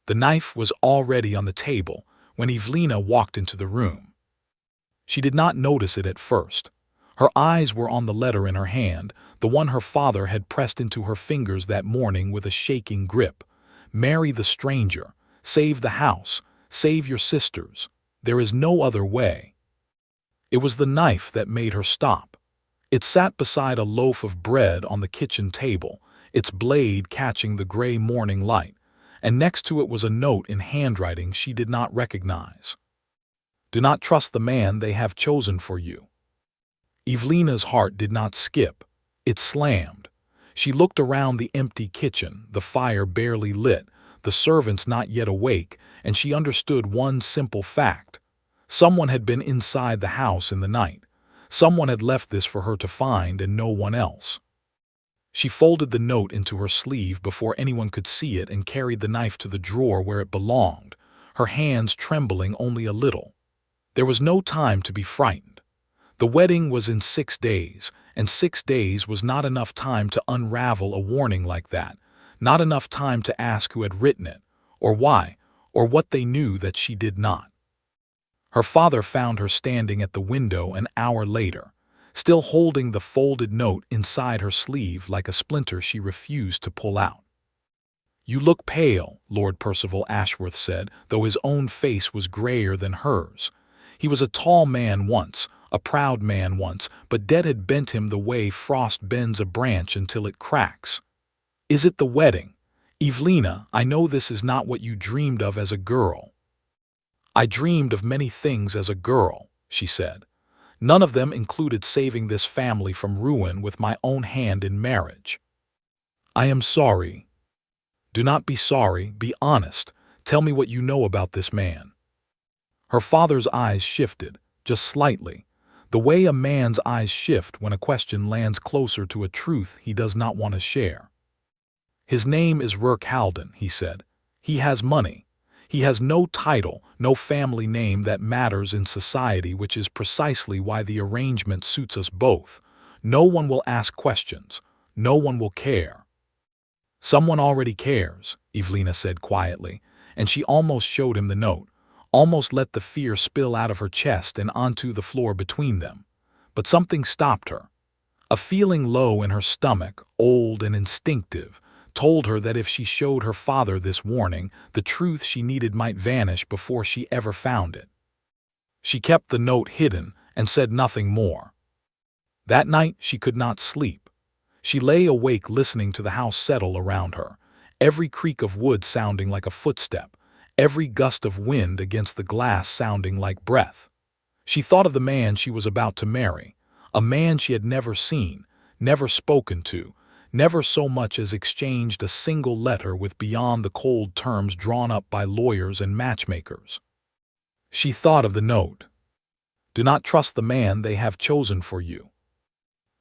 The knife was already on the table when Evelina walked into the room. She did not notice it at first. Her eyes were on the letter in her hand, the one her father had pressed into her fingers that morning with a shaking grip. Marry the stranger. Save the house. Save your sisters. There is no other way. It was the knife that made her stop. It sat beside a loaf of bread on the kitchen table, its blade catching the gray morning light, and next to it was a note in handwriting she did not recognize. Do not trust the man they have chosen for you. Evelina's heart did not skip. It slammed. She looked around the empty kitchen, the fire barely lit, the servants not yet awake, and she understood one simple fact. Someone had been inside the house in the night. Someone had left this for her to find and no one else. She folded the note into her sleeve before anyone could see it and carried the knife to the drawer where it belonged, her hands trembling only a little. There was no time to be frightened. The wedding was in 6 days, and 6 days was not enough time to unravel a warning like that, not enough time to ask who had written it, or why, or what they knew that she did not. Her father found her standing at the window an hour later, still holding the folded note inside her sleeve like a splinter she refused to pull out. You look pale, Lord Percival Ashworth said, though his own face was grayer than hers. He was a tall man once, a proud man once, but death had bent him the way frost bends a branch until it cracks. Is it the wedding? Evelina, I know this is not what you dreamed of as a girl. I dreamed of many things as a girl, she said. None of them included saving this family from ruin with my own hand in marriage. I am sorry. Do not be sorry, be honest. Tell me what you know about this man. Her father's eyes shifted, just slightly, the way a man's eyes shift when a question lands closer to a truth he does not want to share. His name is Rourke Halden, he said. He has money. He has no title, no family name that matters in society, which is precisely why the arrangement suits us both. No one will ask questions. No one will care. Someone already cares, Evelina said quietly, and she almost showed him the note, almost let the fear spill out of her chest and onto the floor between them. But something stopped her. A feeling low in her stomach, old and instinctive, told her that if she showed her father this warning, the truth she needed might vanish before she ever found it. She kept the note hidden and said nothing more. That night she could not sleep. She lay awake listening to the house settle around her, every creak of wood sounding like a footstep, every gust of wind against the glass sounding like breath. She thought of the man she was about to marry, a man she had never seen, never spoken to, never so much as exchanged a single letter with beyond the cold terms drawn up by lawyers and matchmakers. She thought of the note. Do not trust the man they have chosen for you.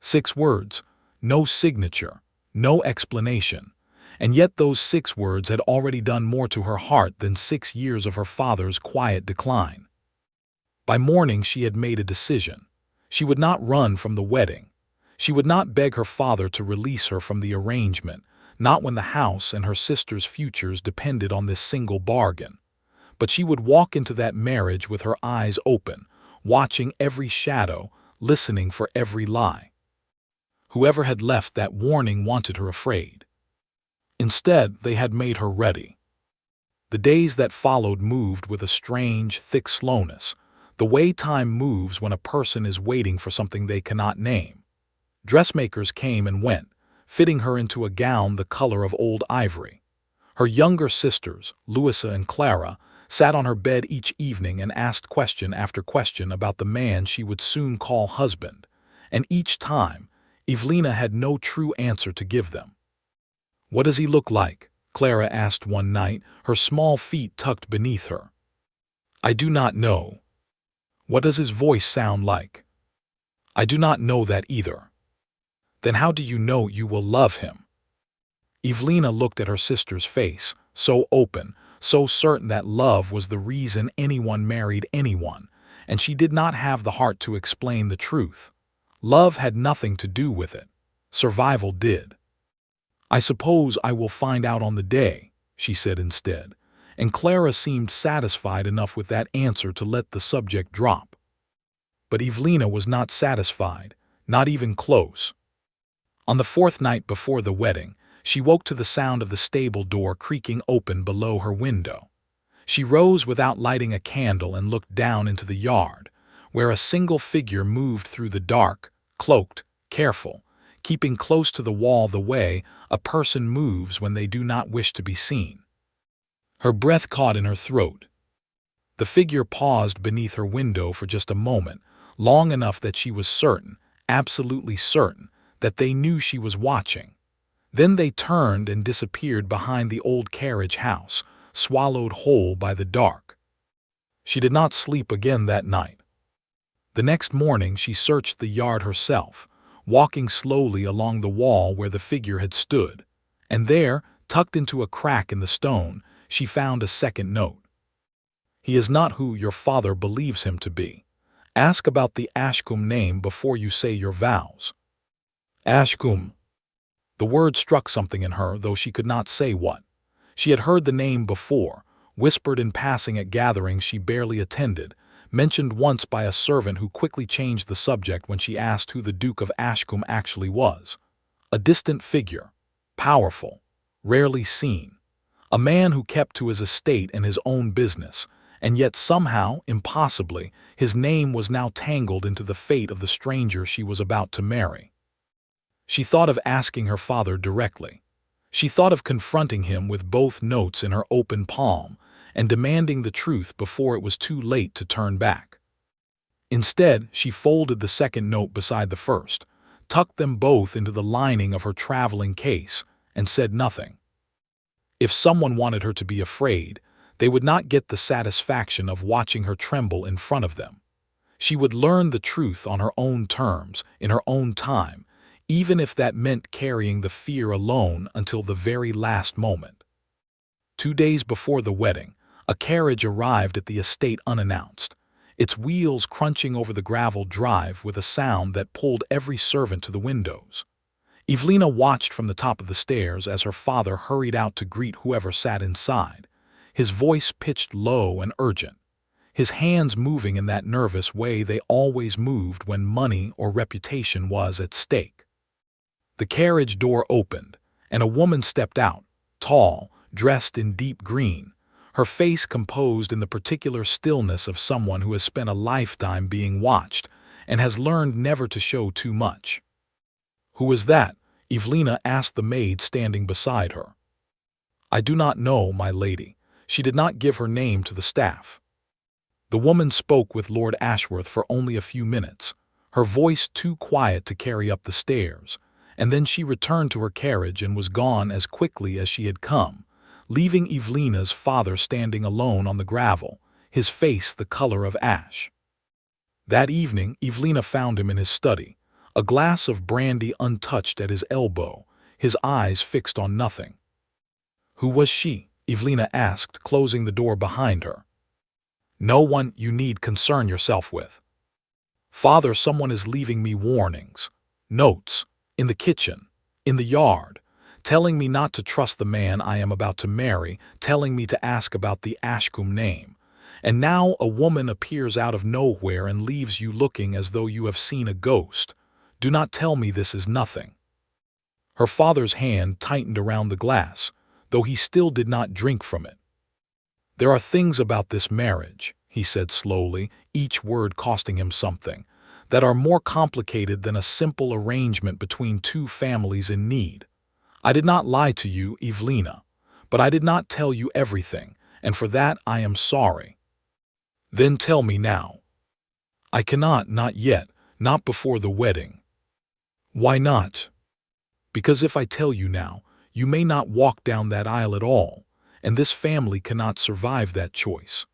6 words, no signature, no explanation, and yet those 6 words had already done more to her heart than 6 years of her father's quiet decline. By morning she had made a decision. She would not run from the wedding. She would not beg her father to release her from the arrangement, not when the house and her sister's futures depended on this single bargain. But she would walk into that marriage with her eyes open, watching every shadow, listening for every lie. Whoever had left that warning wanted her afraid. Instead, they had made her ready. The days that followed moved with a strange, thick slowness, the way time moves when a person is waiting for something they cannot name. Dressmakers came and went, fitting her into a gown the color of old ivory. Her younger sisters, Louisa and Clara, sat on her bed each evening and asked question after question about the man she would soon call husband, and each time, Evelina had no true answer to give them. What does he look like? Clara asked one night, her small feet tucked beneath her. I do not know. What does his voice sound like? I do not know that either. Then how do you know you will love him? Evelina looked at her sister's face, so open, so certain that love was the reason anyone married anyone, and she did not have the heart to explain the truth. Love had nothing to do with it. Survival did. I suppose I will find out on the day, she said instead, and Clara seemed satisfied enough with that answer to let the subject drop. But Evelina was not satisfied, not even close. On the fourth night before the wedding, she woke to the sound of the stable door creaking open below her window. She rose without lighting a candle and looked down into the yard, where a single figure moved through the dark, cloaked, careful, keeping close to the wall the way a person moves when they do not wish to be seen. Her breath caught in her throat. The figure paused beneath her window for just a moment, long enough that she was certain, absolutely certain, that they knew she was watching. Then they turned and disappeared behind the old carriage house, swallowed whole by the dark. She did not sleep again that night. The next morning she searched the yard herself, walking slowly along the wall where the figure had stood, and there, tucked into a crack in the stone, she found a second note. "He is not who your father believes him to be. Ask about the Ashcombe name before you say your vows." Ashcombe. The word struck something in her, though she could not say what. She had heard the name before, whispered in passing at gatherings she barely attended, mentioned once by a servant who quickly changed the subject when she asked who the Duke of Ashcombe actually was. A distant figure, powerful, rarely seen. A man who kept to his estate and his own business, and yet somehow, impossibly, his name was now tangled into the fate of the stranger she was about to marry. She thought of asking her father directly. She thought of confronting him with both notes in her open palm and demanding the truth before it was too late to turn back. Instead, she folded the second note beside the first, tucked them both into the lining of her traveling case, and said nothing. If someone wanted her to be afraid, they would not get the satisfaction of watching her tremble in front of them. She would learn the truth on her own terms, in her own time, even if that meant carrying the fear alone until the very last moment. 2 days before the wedding, a carriage arrived at the estate unannounced, its wheels crunching over the gravel drive with a sound that pulled every servant to the windows. Evelina watched from the top of the stairs as her father hurried out to greet whoever sat inside, his voice pitched low and urgent, his hands moving in that nervous way they always moved when money or reputation was at stake. The carriage door opened, and a woman stepped out, tall, dressed in deep green, her face composed in the particular stillness of someone who has spent a lifetime being watched and has learned never to show too much. "Who is that?" Evelina asked the maid standing beside her. "I do not know, my lady." She did not give her name to the staff. The woman spoke with Lord Ashworth for only a few minutes, her voice too quiet to carry up the stairs, and then she returned to her carriage and was gone as quickly as she had come, leaving Evelina's father standing alone on the gravel, his face the color of ash. That evening Evelina found him in his study, a glass of brandy untouched at his elbow, his eyes fixed on nothing. "Who was she?" Evelina asked, closing the door behind her. "No one you need concern yourself with." "Father, someone is leaving me warnings, notes, in the kitchen, in the yard, telling me not to trust the man I am about to marry, telling me to ask about the Ashcombe name. And now a woman appears out of nowhere and leaves you looking as though you have seen a ghost. Do not tell me this is nothing." Her father's hand tightened around the glass, though he still did not drink from it. "There are things about this marriage," he said slowly, each word costing him something, "that are more complicated than a simple arrangement between two families in need. I did not lie to you, Evelina, but I did not tell you everything, and for that I am sorry." "Then tell me now." "I cannot, not yet, not before the wedding." "Why not?" "Because if I tell you now, you may not walk down that aisle at all, and this family cannot survive that choice."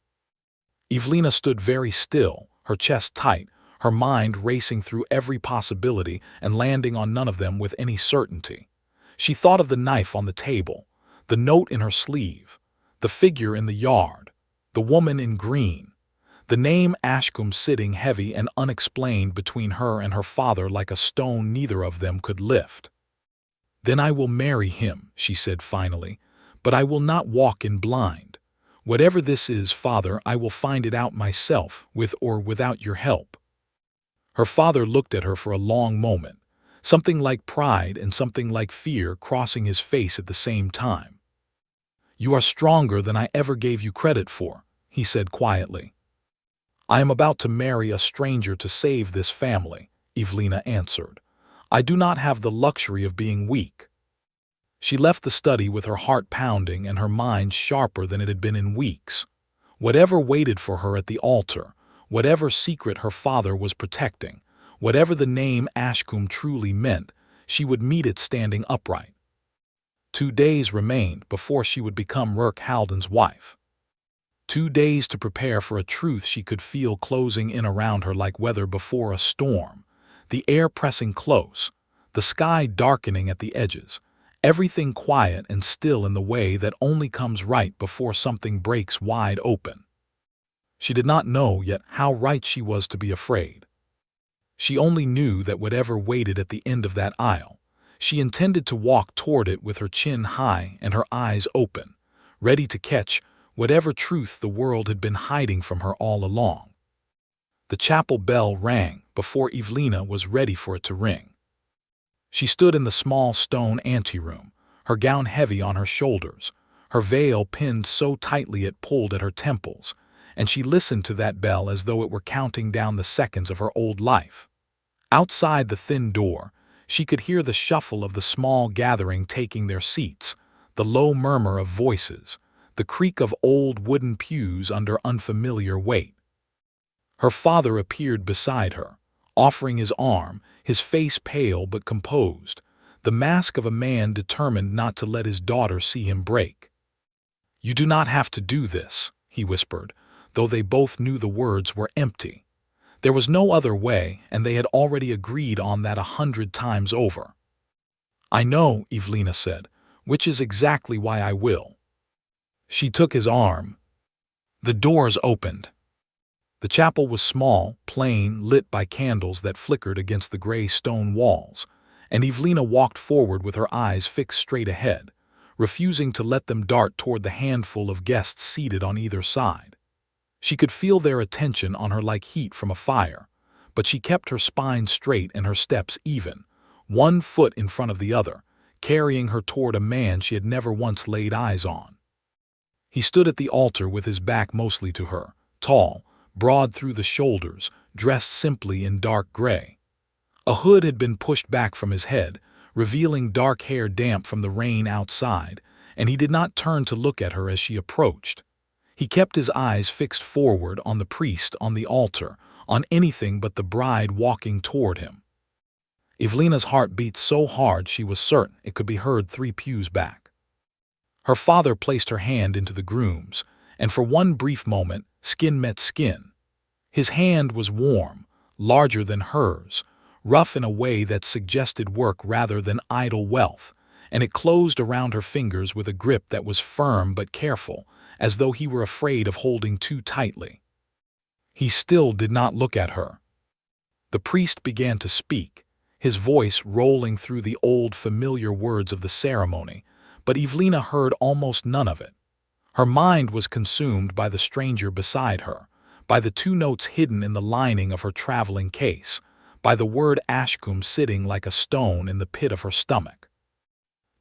Evelina stood very still, her chest tight, her mind racing through every possibility and landing on none of them with any certainty. She thought of the knife on the table, the note in her sleeve, the figure in the yard, the woman in green, the name Ashcombe sitting heavy and unexplained between her and her father like a stone neither of them could lift. "Then I will marry him," she said finally, "but I will not walk in blind. "Whatever this is, Father, I will find it out myself, with or without your help." Her father looked at her for a long moment, something like pride and something like fear crossing his face at the same time. "You are stronger than I ever gave you credit for," he said quietly. "I am about to marry a stranger to save this family," Evelina answered. "I do not have the luxury of being weak." She left the study with her heart pounding and her mind sharper than it had been in weeks. Whatever waited for her at the altar, whatever secret her father was protecting, whatever the name Ashcombe truly meant, she would meet it standing upright. 2 days remained before she would become Rourke Halden's wife. 2 days to prepare for a truth she could feel closing in around her like weather before a storm, the air pressing close, the sky darkening at the edges, everything quiet and still in the way that only comes right before something breaks wide open. She did not know yet how right she was to be afraid. She only knew that whatever waited at the end of that aisle, she intended to walk toward it with her chin high and her eyes open, ready to catch whatever truth the world had been hiding from her all along. The chapel bell rang before Evelina was ready for it to ring. She stood in the small stone anteroom, her gown heavy on her shoulders, her veil pinned so tightly it pulled at her temples, and she listened to that bell as though it were counting down the seconds of her old life. Outside the thin door, she could hear the shuffle of the small gathering taking their seats, the low murmur of voices, the creak of old wooden pews under unfamiliar weight. Her father appeared beside her, offering his arm, his face pale but composed, the mask of a man determined not to let his daughter see him break. "You do not have to do this," he whispered, though they both knew the words were empty. There was no other way, and they had already agreed on that 100 times over. "I know," Evelina said, "which is exactly why I will." She took his arm. The doors opened. The chapel was small, plain, lit by candles that flickered against the gray stone walls, and Evelina walked forward with her eyes fixed straight ahead, refusing to let them dart toward the handful of guests seated on either side. She could feel their attention on her like heat from a fire, but she kept her spine straight and her steps even, one foot in front of the other, carrying her toward a man she had never once laid eyes on. He stood at the altar with his back mostly to her, tall, broad through the shoulders, dressed simply in dark gray. A hood had been pushed back from his head, revealing dark hair damp from the rain outside, and he did not turn to look at her as she approached. He kept his eyes fixed forward on the priest on the altar, on anything but the bride walking toward him. Evelina's heart beat so hard she was certain it could be heard 3 pews back. Her father placed her hand into the groom's, and for one brief moment, skin met skin. His hand was warm, larger than hers, rough in a way that suggested work rather than idle wealth, and it closed around her fingers with a grip that was firm but careful, as though he were afraid of holding too tightly. He still did not look at her. The priest began to speak, his voice rolling through the old familiar words of the ceremony, but Evelina heard almost none of it. Her mind was consumed by the stranger beside her, by the 2 notes hidden in the lining of her traveling case, by the word Ashcombe sitting like a stone in the pit of her stomach.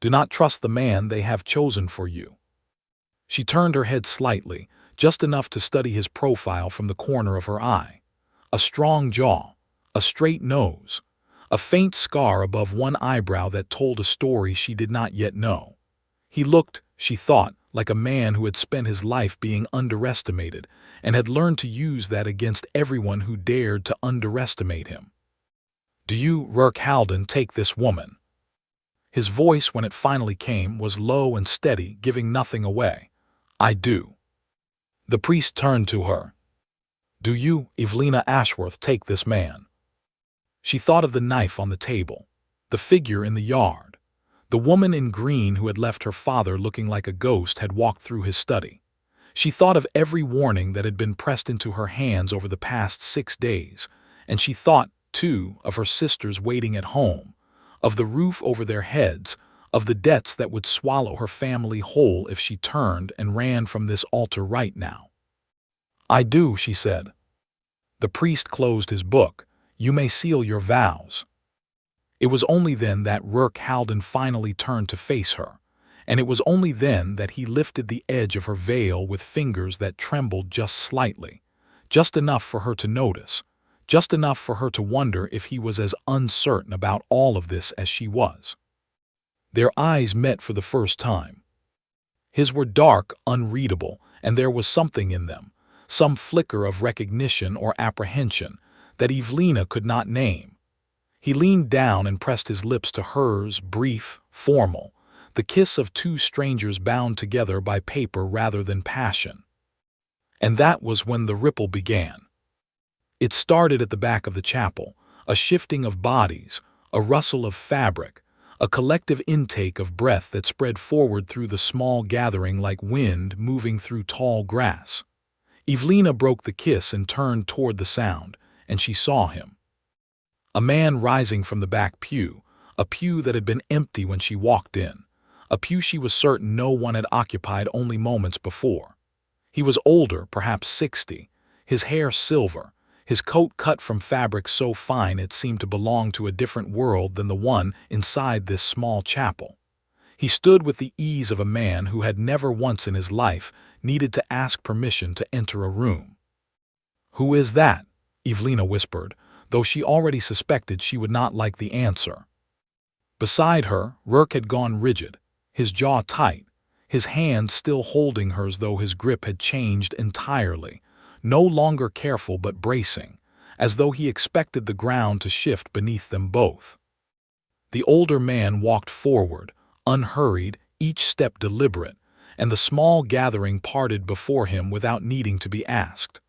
"Do not trust the man they have chosen for you." She turned her head slightly, just enough to study his profile from the corner of her eye. A strong jaw, a straight nose, a faint scar above one eyebrow that told a story she did not yet know. He looked, she thought, like a man who had spent his life being underestimated and had learned to use that against everyone who dared to underestimate him. "Do you, Rourke Halden, take this woman?" His voice, when it finally came, was low and steady, giving nothing away. "I do." The priest turned to her. "Do you, Evelina Ashworth, take this man?" She thought of the knife on the table, the figure in the yard. The woman in green who had left her father looking like a ghost had walked through his study. She thought of every warning that had been pressed into her hands over the past 6 days, and she thought, too, of her sisters waiting at home, of the roof over their heads, of the debts that would swallow her family whole if she turned and ran from this altar right now. "I do," she said. The priest closed his book. "You may seal your vows." It was only then that Rourke Halden finally turned to face her, and it was only then that he lifted the edge of her veil with fingers that trembled just slightly, just enough for her to notice, just enough for her to wonder if he was as uncertain about all of this as she was. Their eyes met for the first time. His were dark, unreadable, and there was something in them, some flicker of recognition or apprehension, that Evelina could not name. He leaned down and pressed his lips to hers, brief, formal, the kiss of two strangers bound together by paper rather than passion. And that was when the ripple began. It started at the back of the chapel, a shifting of bodies, a rustle of fabric, a collective intake of breath that spread forward through the small gathering like wind moving through tall grass. Evelina broke the kiss and turned toward the sound, and she saw him. A man rising from the back pew, a pew that had been empty when she walked in, a pew she was certain no one had occupied only moments before. He was older, perhaps 60, his hair silver, his coat cut from fabric so fine it seemed to belong to a different world than the one inside this small chapel. He stood with the ease of a man who had never once in his life needed to ask permission to enter a room. "Who is that?" Evelina whispered, though she already suspected she would not like the answer. Beside her, Rourke had gone rigid, his jaw tight, his hand still holding hers though his grip had changed entirely, no longer careful but bracing, as though he expected the ground to shift beneath them both. The older man walked forward, unhurried, each step deliberate, and the small gathering parted before him without needing to be asked.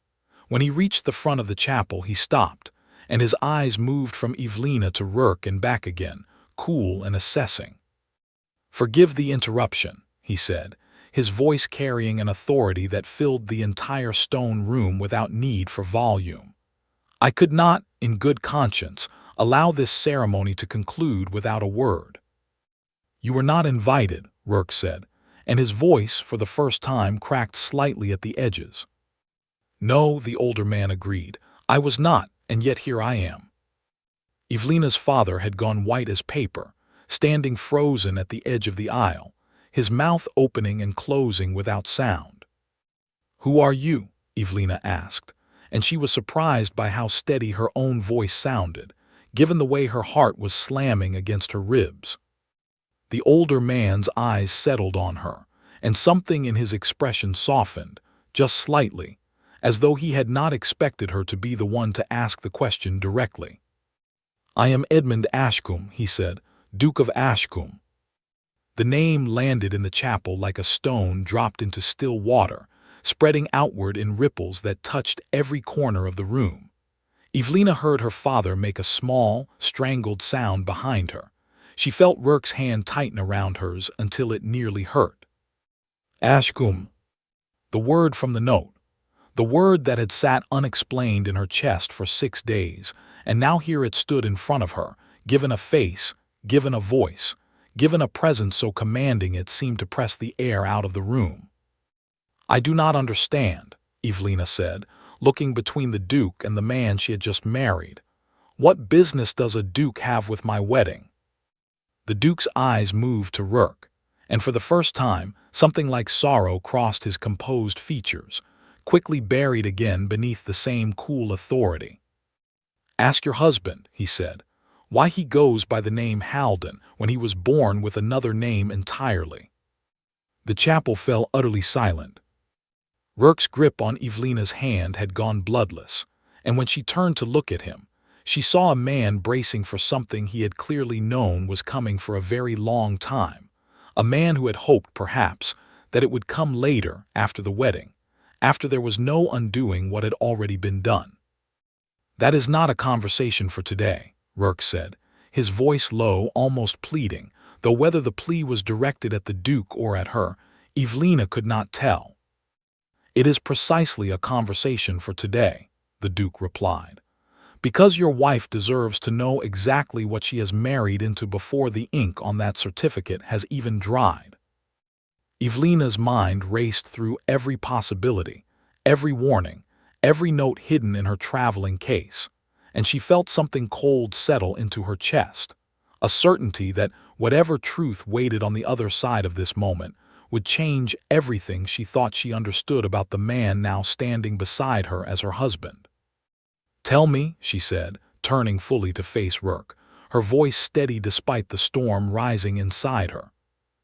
When he reached the front of the chapel, he stopped, and his eyes moved from Evelina to Rourke and back again, cool and assessing. "Forgive the interruption," he said, his voice carrying an authority that filled the entire stone room without need for volume. "I could not, in good conscience, allow this ceremony to conclude without a word." "You were not invited," Rourke said, and his voice, for the first time, cracked slightly at the edges. "No," the older man agreed, "I was not, and yet here I am." Evelina's father had gone white as paper, standing frozen at the edge of the aisle, his mouth opening and closing without sound. "Who are you?" Evelina asked, and she was surprised by how steady her own voice sounded, given the way her heart was slamming against her ribs. The older man's eyes settled on her, and something in his expression softened, just slightly, as though he had not expected her to be the one to ask the question directly. "I am Edmund Ashcombe," he said, "Duke of Ashcombe." The name landed in the chapel like a stone dropped into still water, spreading outward in ripples that touched every corner of the room. Evelina heard her father make a small, strangled sound behind her. She felt Rourke's hand tighten around hers until it nearly hurt. "Ashcombe." The word from the note. The word that had sat unexplained in her chest for 6 days, and now here it stood in front of her, given a face, given a voice, given a presence so commanding it seemed to press the air out of the room. "I do not understand," Evelina said, looking between the Duke and the man she had just married. "What business does a Duke have with my wedding?" The Duke's eyes moved to Rourke, and for the first time, something like sorrow crossed his composed features, quickly buried again beneath the same cool authority. "Ask your husband," he said, "why he goes by the name Halden when he was born with another name entirely." The chapel fell utterly silent. Rourke's grip on Evelina's hand had gone bloodless, and when she turned to look at him, she saw a man bracing for something he had clearly known was coming for a very long time, a man who had hoped, perhaps, that it would come later, after the wedding, after there was no undoing what had already been done. "That is not a conversation for today," Rourke said, his voice low, almost pleading, though whether the plea was directed at the Duke or at her, Evelina could not tell. "It is precisely a conversation for today," the Duke replied. Because your wife deserves to know exactly what she has married into before the ink on that certificate has even dried. Evelina's mind raced through every possibility, every warning, every note hidden in her traveling case, and she felt something cold settle into her chest, a certainty that whatever truth waited on the other side of this moment would change everything she thought she understood about the man now standing beside her as her husband. "Tell me," she said, turning fully to face Rourke, her voice steady despite the storm rising inside her.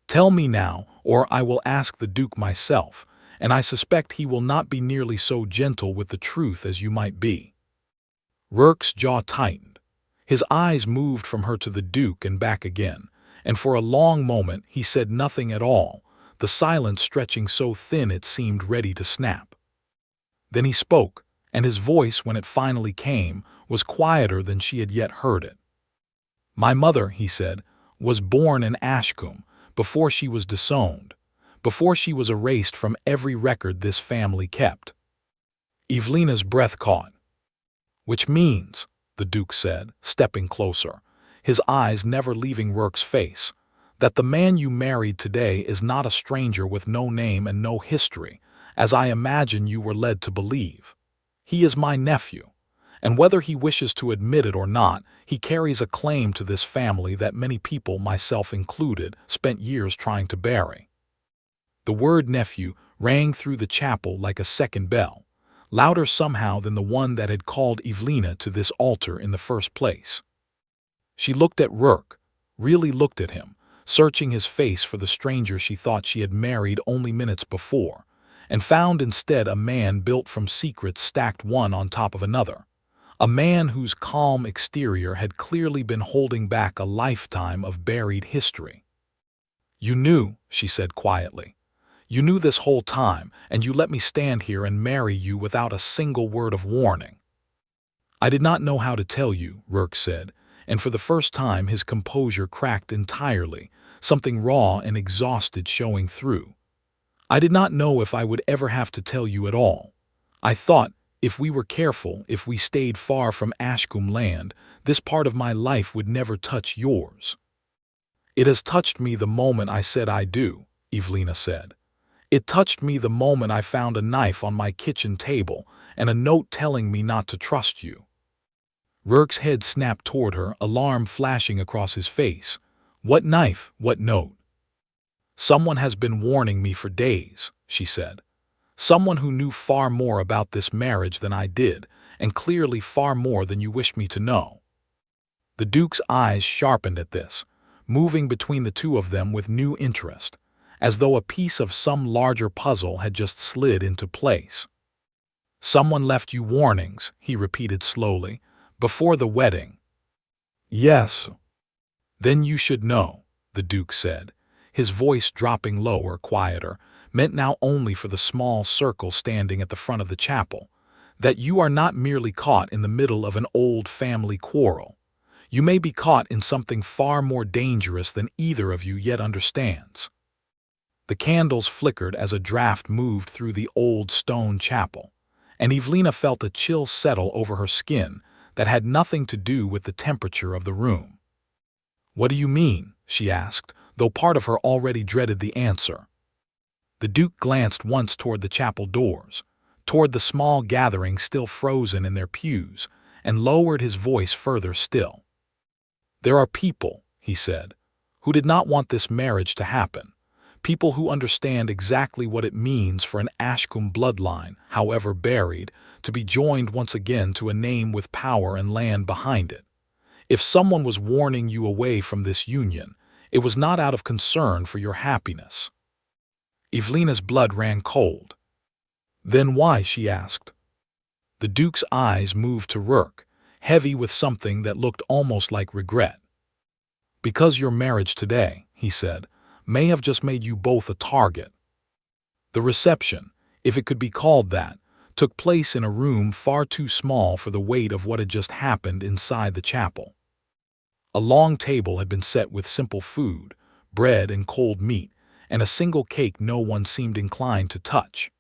"Tell me now, or I will ask the Duke myself, and I suspect he will not be nearly so gentle with the truth as you might be." Rourke's jaw tightened. His eyes moved from her to the Duke and back again, and for a long moment he said nothing at all, the silence stretching so thin it seemed ready to snap. Then he spoke, and his voice, when it finally came, was quieter than she had yet heard it. "My mother," he said, "was born in Ashcombe, before she was disowned, before she was erased from every record this family kept." Evelina's breath caught. "Which means," the Duke said, stepping closer, his eyes never leaving Rourke's face, "that the man you married today is not a stranger with no name and no history, as I imagine you were led to believe. He is my nephew, and whether he wishes to admit it or not, he carries a claim to this family that many people, myself included, spent years trying to bury." The word nephew rang through the chapel like a second bell, louder somehow than the one that had called Evelina to this altar in the first place. She looked at Rourke, really looked at him, searching his face for the stranger she thought she had married only minutes before, and found instead a man built from secrets stacked one on top of another, a man whose calm exterior had clearly been holding back a lifetime of buried history. "You knew," she said quietly. "You knew this whole time, and you let me stand here and marry you without a single word of warning." "I did not know how to tell you," Rourke said, and for the first time his composure cracked entirely, something raw and exhausted showing through. "I did not know if I would ever have to tell you at all. I thought, if we were careful, if we stayed far from Ashcombe land, this part of my life would never touch yours." "It has touched me the moment I said I do," Evelina said. "It touched me the moment I found a knife on my kitchen table and a note telling me not to trust you." Rourke's head snapped toward her, alarm flashing across his face. "What knife? What note?" "Someone has been warning me for days," she said. "Someone who knew far more about this marriage than I did, and clearly far more than you wished me to know." The Duke's eyes sharpened at this, moving between the two of them with new interest, as though a piece of some larger puzzle had just slid into place. "Someone left you warnings," he repeated slowly, "before the wedding." "Yes." "Then you should know," the Duke said, his voice dropping lower, quieter, meant now only for the small circle standing at the front of the chapel, "that you are not merely caught in the middle of an old family quarrel. You may be caught in something far more dangerous than either of you yet understands." The candles flickered as a draft moved through the old stone chapel, and Evelina felt a chill settle over her skin that had nothing to do with the temperature of the room. "What do you mean?" she asked, though part of her already dreaded the answer. The Duke glanced once toward the chapel doors, toward the small gathering still frozen in their pews, and lowered his voice further still. "There are people," he said, "who did not want this marriage to happen. People who understand exactly what it means for an Ashcombe bloodline, however buried, to be joined once again to a name with power and land behind it. If someone was warning you away from this union, it was not out of concern for your happiness." Evelina's blood ran cold. "Then why?" she asked. The Duke's eyes moved to Rourke, heavy with something that looked almost like regret. "Because your marriage today," he said, "may have just made you both a target." The reception, if it could be called that, took place in a room far too small for the weight of what had just happened inside the chapel. A long table had been set with simple food, bread and cold meat, and a single cake no one seemed inclined to touch.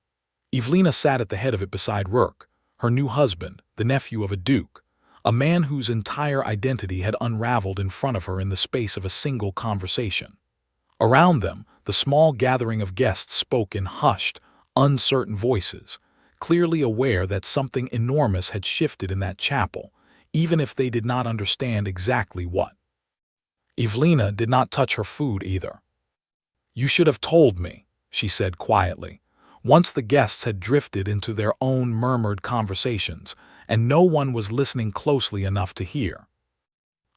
Evelina sat at the head of it beside Rourke, her new husband, the nephew of a duke, a man whose entire identity had unraveled in front of her in the space of a single conversation. Around them, the small gathering of guests spoke in hushed, uncertain voices, clearly aware that something enormous had shifted in that chapel, even if they did not understand exactly what. Evelina did not touch her food either. "You should have told me," she said quietly, once the guests had drifted into their own murmured conversations, and no one was listening closely enough to hear.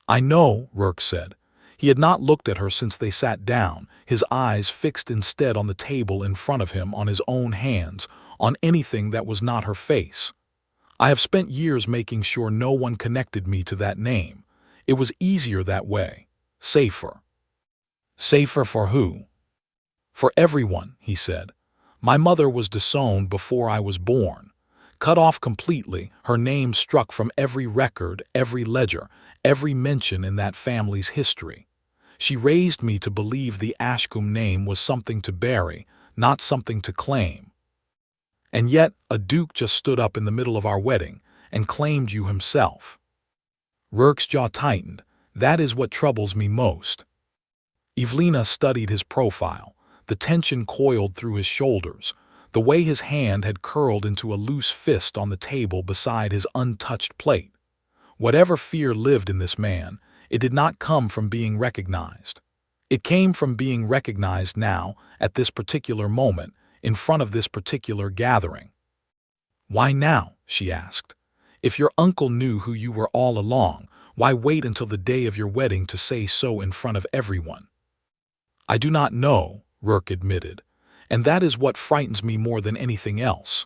"I know," Rourke said. He had not looked at her since they sat down, his eyes fixed instead on the table in front of him, on his own hands, on anything that was not her face. "I have spent years making sure no one connected me to that name. It was easier that way. Safer." "Safer for who?" "For everyone," he said. "My mother was disowned before I was born. Cut off completely, her name struck from every record, every ledger, every mention in that family's history. She raised me to believe the Ashcombe name was something to bury, not something to claim. And yet a duke just stood up in the middle of our wedding and claimed you himself." Rourke's jaw tightened. "That is what troubles me most." Evelina studied his profile. The tension coiled through his shoulders, the way his hand had curled into a loose fist on the table beside his untouched plate. Whatever fear lived in this man, it did not come from being recognized. It came from being recognized now, at this particular moment, in front of this particular gathering. "Why now?" she asked. "If your uncle knew who you were all along, why wait until the day of your wedding to say so in front of everyone?" "I do not know," Rourke admitted, "and that is what frightens me more than anything else."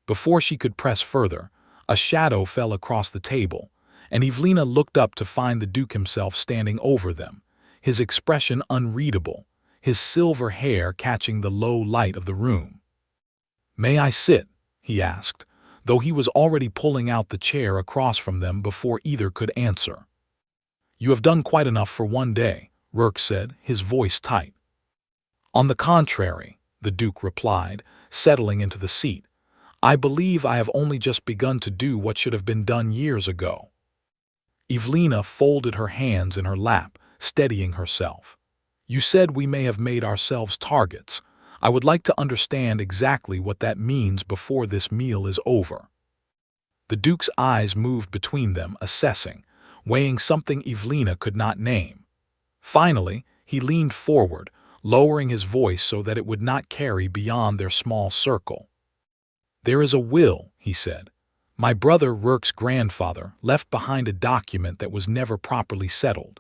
Before she could press further, a shadow fell across the table, and Evelina looked up to find the Duke himself standing over them, his expression unreadable, his silver hair catching the low light of the room. "May I sit?" he asked, though he was already pulling out the chair across from them before either could answer. "You have done quite enough for one day," Rourke said, his voice tight. "On the contrary," the Duke replied, settling into the seat, "I believe I have only just begun to do what should have been done years ago." Evelina folded her hands in her lap, steadying herself. "You said we may have made ourselves targets. I would like to understand exactly what that means before this meal is over." The Duke's eyes moved between them, assessing, weighing something Evelina could not name. Finally, he leaned forward, lowering his voice so that it would not carry beyond their small circle. "There is a will," he said. "My brother Rourke's grandfather left behind a document that was never properly settled,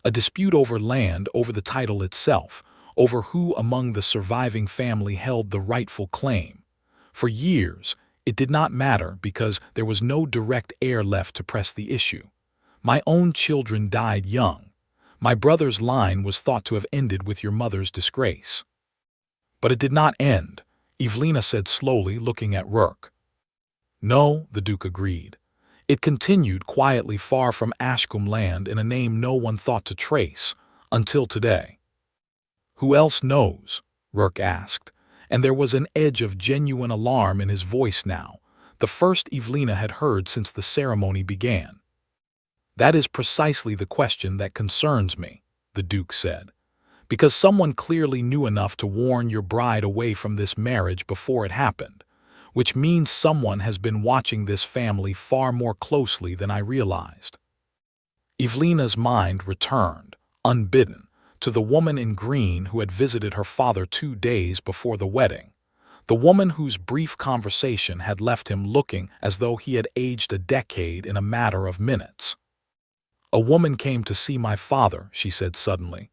a dispute over land, over the title itself, over who among the surviving family held the rightful claim. For years, it did not matter because there was no direct heir left to press the issue. My own children died young. My brother's line was thought to have ended with your mother's disgrace." "But it did not end," Evelina said slowly, looking at Rourke. "No," the Duke agreed. "It continued quietly far from Ashcombe land in a name no one thought to trace, until today." "Who else knows?" Rourke asked, and there was an edge of genuine alarm in his voice now, the first Evelina had heard since the ceremony began. "That is precisely the question that concerns me," the Duke said, "because someone clearly knew enough to warn your bride away from this marriage before it happened, which means someone has been watching this family far more closely than I realized." Evelina's mind returned, unbidden, to the woman in green who had visited her father 2 days before the wedding, the woman whose brief conversation had left him looking as though he had aged a decade in a matter of minutes. "A woman came to see my father," she said suddenly.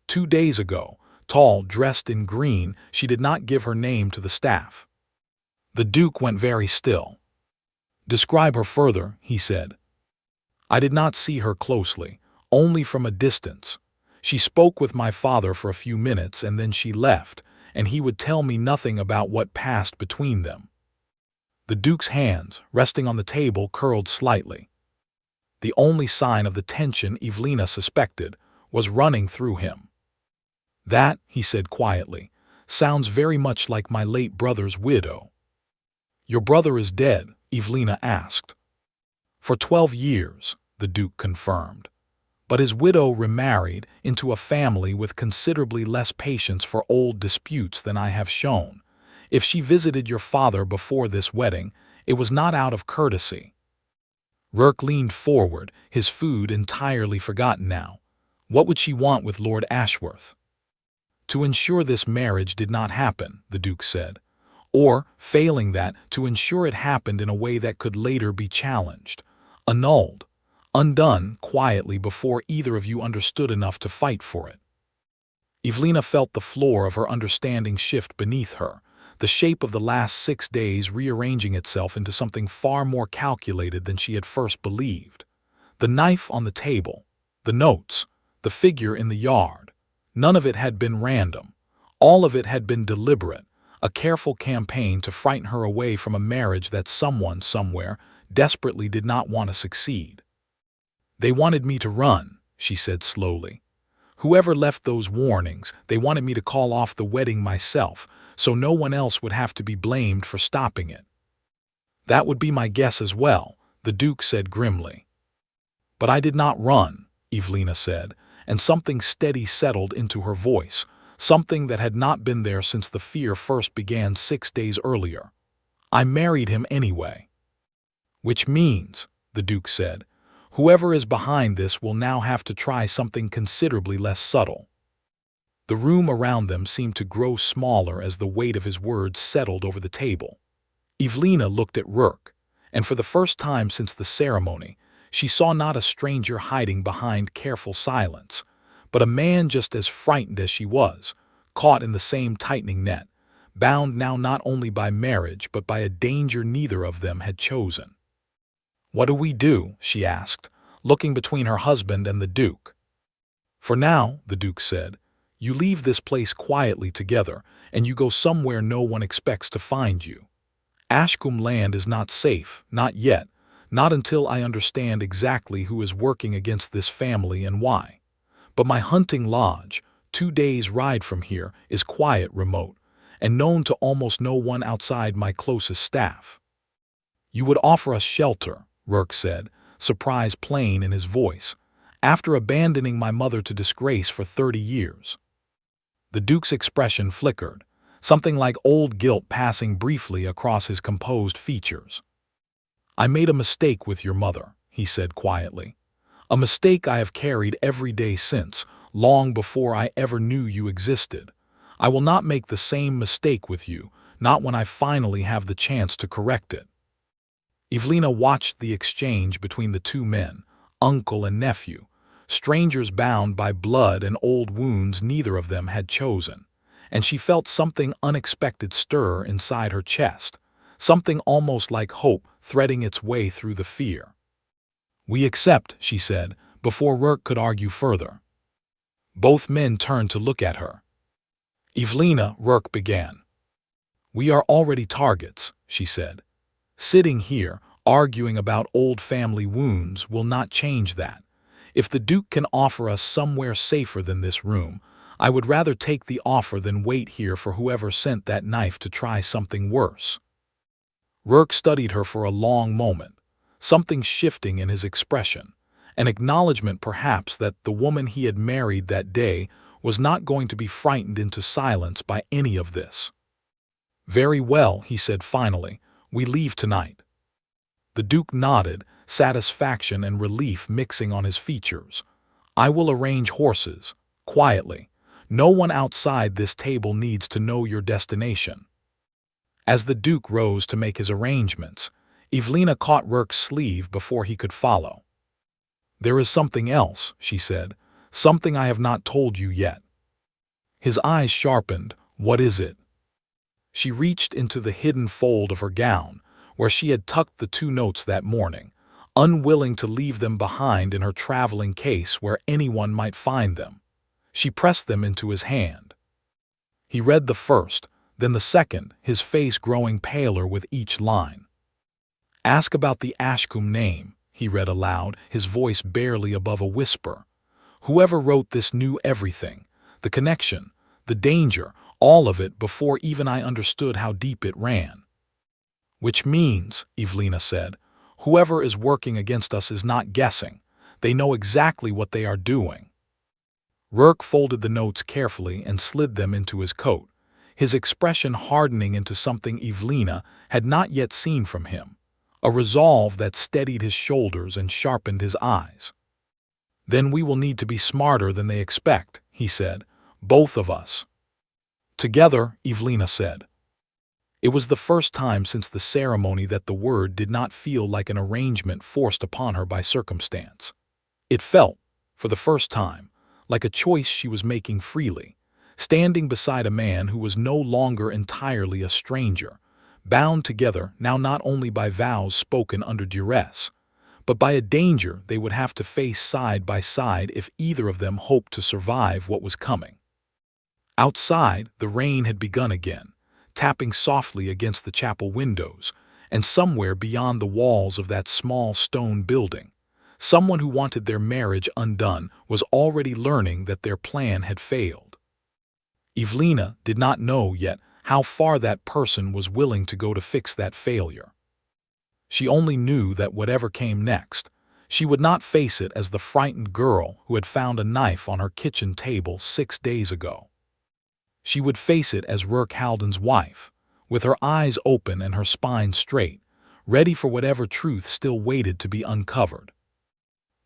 2 days ago, tall, dressed in green, she did not give her name to the staff." The Duke went very still. "Describe her further," he said. "I did not see her closely, only from a distance. She spoke with my father for a few minutes and then she left, and he would tell me nothing about what passed between them." The Duke's hands, resting on the table, curled slightly. The only sign of the tension Evelina suspected was running through him. "That," he said quietly, "sounds very much like my late brother's widow." "Your brother is dead?" Evelina asked. For 12 years, the Duke confirmed. But his widow remarried into a family with considerably less patience for old disputes than I have shown. If she visited your father before this wedding, it was not out of courtesy. Rourke leaned forward, his food entirely forgotten now. What would she want with Lord Ashworth? To ensure this marriage did not happen, the Duke said. Or, failing that, to ensure it happened in a way that could later be challenged, annulled, undone quietly before either of you understood enough to fight for it. Evelina felt the floor of her understanding shift beneath her, the shape of the last 6 days rearranging itself into something far more calculated than she had first believed. The knife on the table, the notes, the figure in the yard, none of it had been random. All of it had been deliberate, a careful campaign to frighten her away from a marriage that someone somewhere desperately did not want to succeed. They wanted me to run, she said slowly. Whoever left those warnings, they wanted me to call off the wedding myself, so no one else would have to be blamed for stopping it. That would be my guess as well, the Duke said grimly. But I did not run, Evelina said, and something steady settled into her voice, something that had not been there since the fear first began 6 days earlier. I married him anyway. Which means, the Duke said, whoever is behind this will now have to try something considerably less subtle. The room around them seemed to grow smaller as the weight of his words settled over the table. Evelina looked at Rourke, and for the first time since the ceremony, she saw not a stranger hiding behind careful silence, but a man just as frightened as she was, caught in the same tightening net, bound now not only by marriage but by a danger neither of them had chosen. "What do we do?" she asked, looking between her husband and the Duke. "For now," the Duke said, "you leave this place quietly together, and you go somewhere no one expects to find you. Ashcombe Land is not safe, not yet, not until I understand exactly who is working against this family and why. But my hunting lodge, 2 days' ride from here, is quiet, remote, and known to almost no one outside my closest staff." "You would offer us shelter," Rourke said, surprise plain in his voice, "after abandoning my mother to disgrace for 30 years. The Duke's expression flickered, something like old guilt passing briefly across his composed features. "I made a mistake with your mother," he said quietly. "A mistake I have carried every day since, long before I ever knew you existed. I will not make the same mistake with you, not when I finally have the chance to correct it." Evelina watched the exchange between the two men, uncle and nephew, strangers bound by blood and old wounds neither of them had chosen, and she felt something unexpected stir inside her chest, something almost like hope threading its way through the fear. "We accept," she said, before Rourke could argue further. Both men turned to look at her. "Evelina," Rourke began. "We are already targets," she said. "Sitting here, arguing about old family wounds will not change that. If the Duke can offer us somewhere safer than this room, I would rather take the offer than wait here for whoever sent that knife to try something worse." Rourke studied her for a long moment, something shifting in his expression, an acknowledgement perhaps that the woman he had married that day was not going to be frightened into silence by any of this. "Very well," he said finally, "we leave tonight." The Duke nodded, satisfaction and relief mixing on his features. "I will arrange horses, quietly. No one outside this table needs to know your destination." As the Duke rose to make his arrangements, Evelina caught Rourke's sleeve before he could follow. "There is something else," she said, "something I have not told you yet." His eyes sharpened. "What is it?" She reached into the hidden fold of her gown, where she had tucked the 2 notes that morning, unwilling to leave them behind in her traveling case where anyone might find them. She pressed them into his hand. He read the first, then the second, his face growing paler with each line. "Ask about the Ashcombe name," he read aloud, his voice barely above a whisper. "Whoever wrote this knew everything, the connection, the danger, all of it before even I understood how deep it ran." "Which means," Evelina said, Whoever is working against us is not guessing. They know exactly what they are doing. Rourke folded the notes carefully and slid them into his coat, his expression hardening into something Evelina had not yet seen from him, a resolve that steadied his shoulders and sharpened his eyes. "Then we will need to be smarter than they expect," he said, "both of us." "Together," Evelina said. It was the first time since the ceremony that the word did not feel like an arrangement forced upon her by circumstance. It felt, for the first time, like a choice she was making freely, standing beside a man who was no longer entirely a stranger, bound together now not only by vows spoken under duress, but by a danger they would have to face side by side if either of them hoped to survive what was coming. Outside, the rain had begun again, tapping softly against the chapel windows, and somewhere beyond the walls of that small stone building, someone who wanted their marriage undone was already learning that their plan had failed. Evelina did not know yet how far that person was willing to go to fix that failure. She only knew that whatever came next, she would not face it as the frightened girl who had found a knife on her kitchen table 6 days ago. She would face it as Rourke Halden's wife, with her eyes open and her spine straight, ready for whatever truth still waited to be uncovered.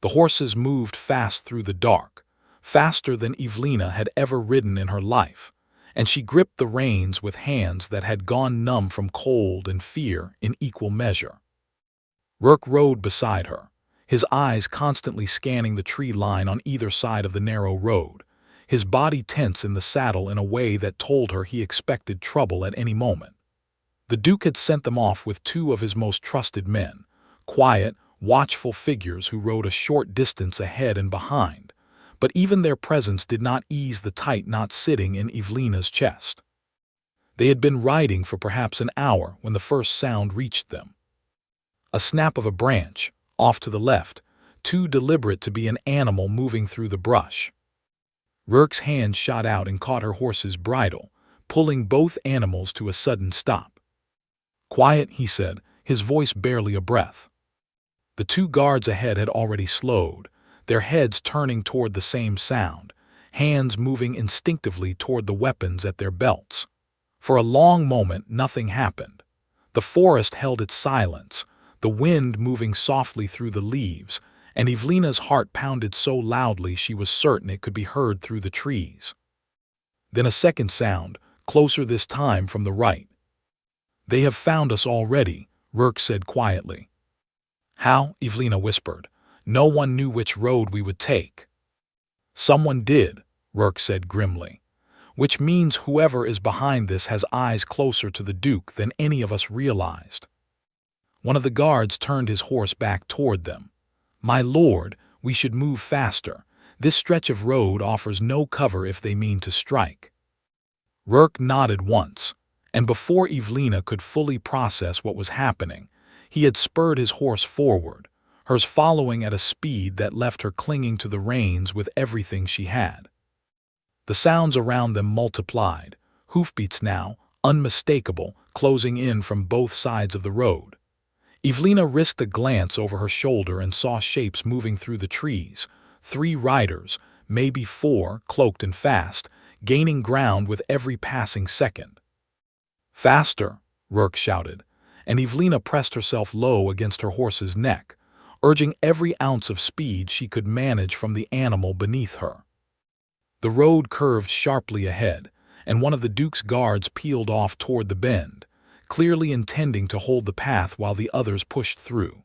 The horses moved fast through the dark, faster than Evelina had ever ridden in her life, and she gripped the reins with hands that had gone numb from cold and fear in equal measure. Rourke rode beside her, his eyes constantly scanning the tree line on either side of the narrow road, his body tense in the saddle in a way that told her he expected trouble at any moment. The Duke had sent them off with 2 of his most trusted men, quiet, watchful figures who rode a short distance ahead and behind, but even their presence did not ease the tight knot sitting in Evelina's chest. They had been riding for perhaps an hour when the first sound reached them. A snap of a branch, off to the left, too deliberate to be an animal moving through the brush. Rourke's hand shot out and caught her horse's bridle, pulling both animals to a sudden stop. "Quiet," he said, his voice barely a breath. The 2 guards ahead had already slowed, their heads turning toward the same sound, hands moving instinctively toward the weapons at their belts. For a long moment nothing happened. The forest held its silence, the wind moving softly through the leaves, and Evelina's heart pounded so loudly she was certain it could be heard through the trees. Then a second sound, closer this time from the right. "They have found us already," Rourke said quietly. "How?" Evelina whispered. "No one knew which road we would take." "Someone did," Rourke said grimly. "Which means whoever is behind this has eyes closer to the Duke than any of us realized." One of the guards turned his horse back toward them. "My lord, we should move faster. This stretch of road offers no cover if they mean to strike." Rourke nodded once, and before Evelina could fully process what was happening, he had spurred his horse forward, hers following at a speed that left her clinging to the reins with everything she had. The sounds around them multiplied, hoofbeats now, unmistakable, closing in from both sides of the road. Evelina risked a glance over her shoulder and saw shapes moving through the trees, 3 riders, maybe 4, cloaked and fast, gaining ground with every passing second. "Faster!" Rourke shouted, and Evelina pressed herself low against her horse's neck, urging every ounce of speed she could manage from the animal beneath her. The road curved sharply ahead, and one of the Duke's guards peeled off toward the bend, clearly intending to hold the path while the others pushed through.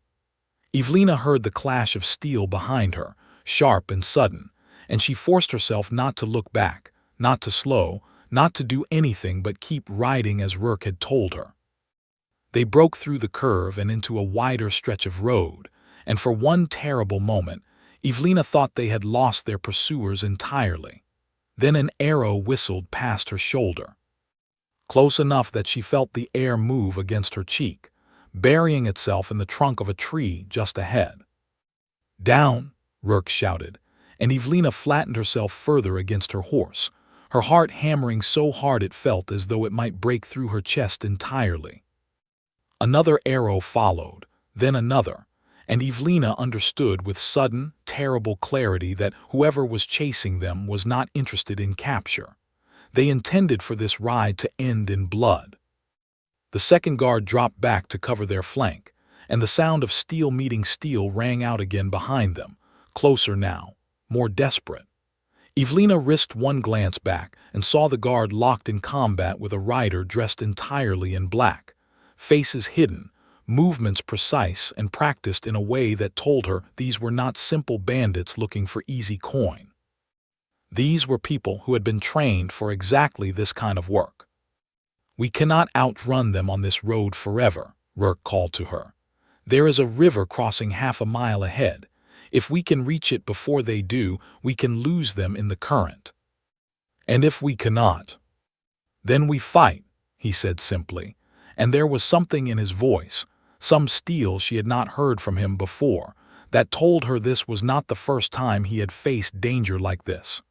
Evelina heard the clash of steel behind her, sharp and sudden, and she forced herself not to look back, not to slow, not to do anything but keep riding as Rourke had told her. They broke through the curve and into a wider stretch of road, and for one terrible moment, Evelina thought they had lost their pursuers entirely. Then an arrow whistled past her shoulder. Close enough that she felt the air move against her cheek, burying itself in the trunk of a tree just ahead. "Down!" Rourke shouted, and Evelina flattened herself further against her horse, her heart hammering so hard it felt as though it might break through her chest entirely. Another arrow followed, then another, and Evelina understood with sudden, terrible clarity that whoever was chasing them was not interested in capture. They intended for this ride to end in blood. The second guard dropped back to cover their flank, and the sound of steel meeting steel rang out again behind them, closer now, more desperate. Evelina risked one glance back and saw the guard locked in combat with a rider dressed entirely in black, faces hidden, movements precise and practiced in a way that told her these were not simple bandits looking for easy coin. These were people who had been trained for exactly this kind of work. "We cannot outrun them on this road forever," Rourke called to her. "There is a river crossing half a mile ahead. If we can reach it before they do, we can lose them in the current. And if we cannot, then we fight," he said simply, and there was something in his voice, some steel she had not heard from him before, that told her this was not the first time he had faced danger like this.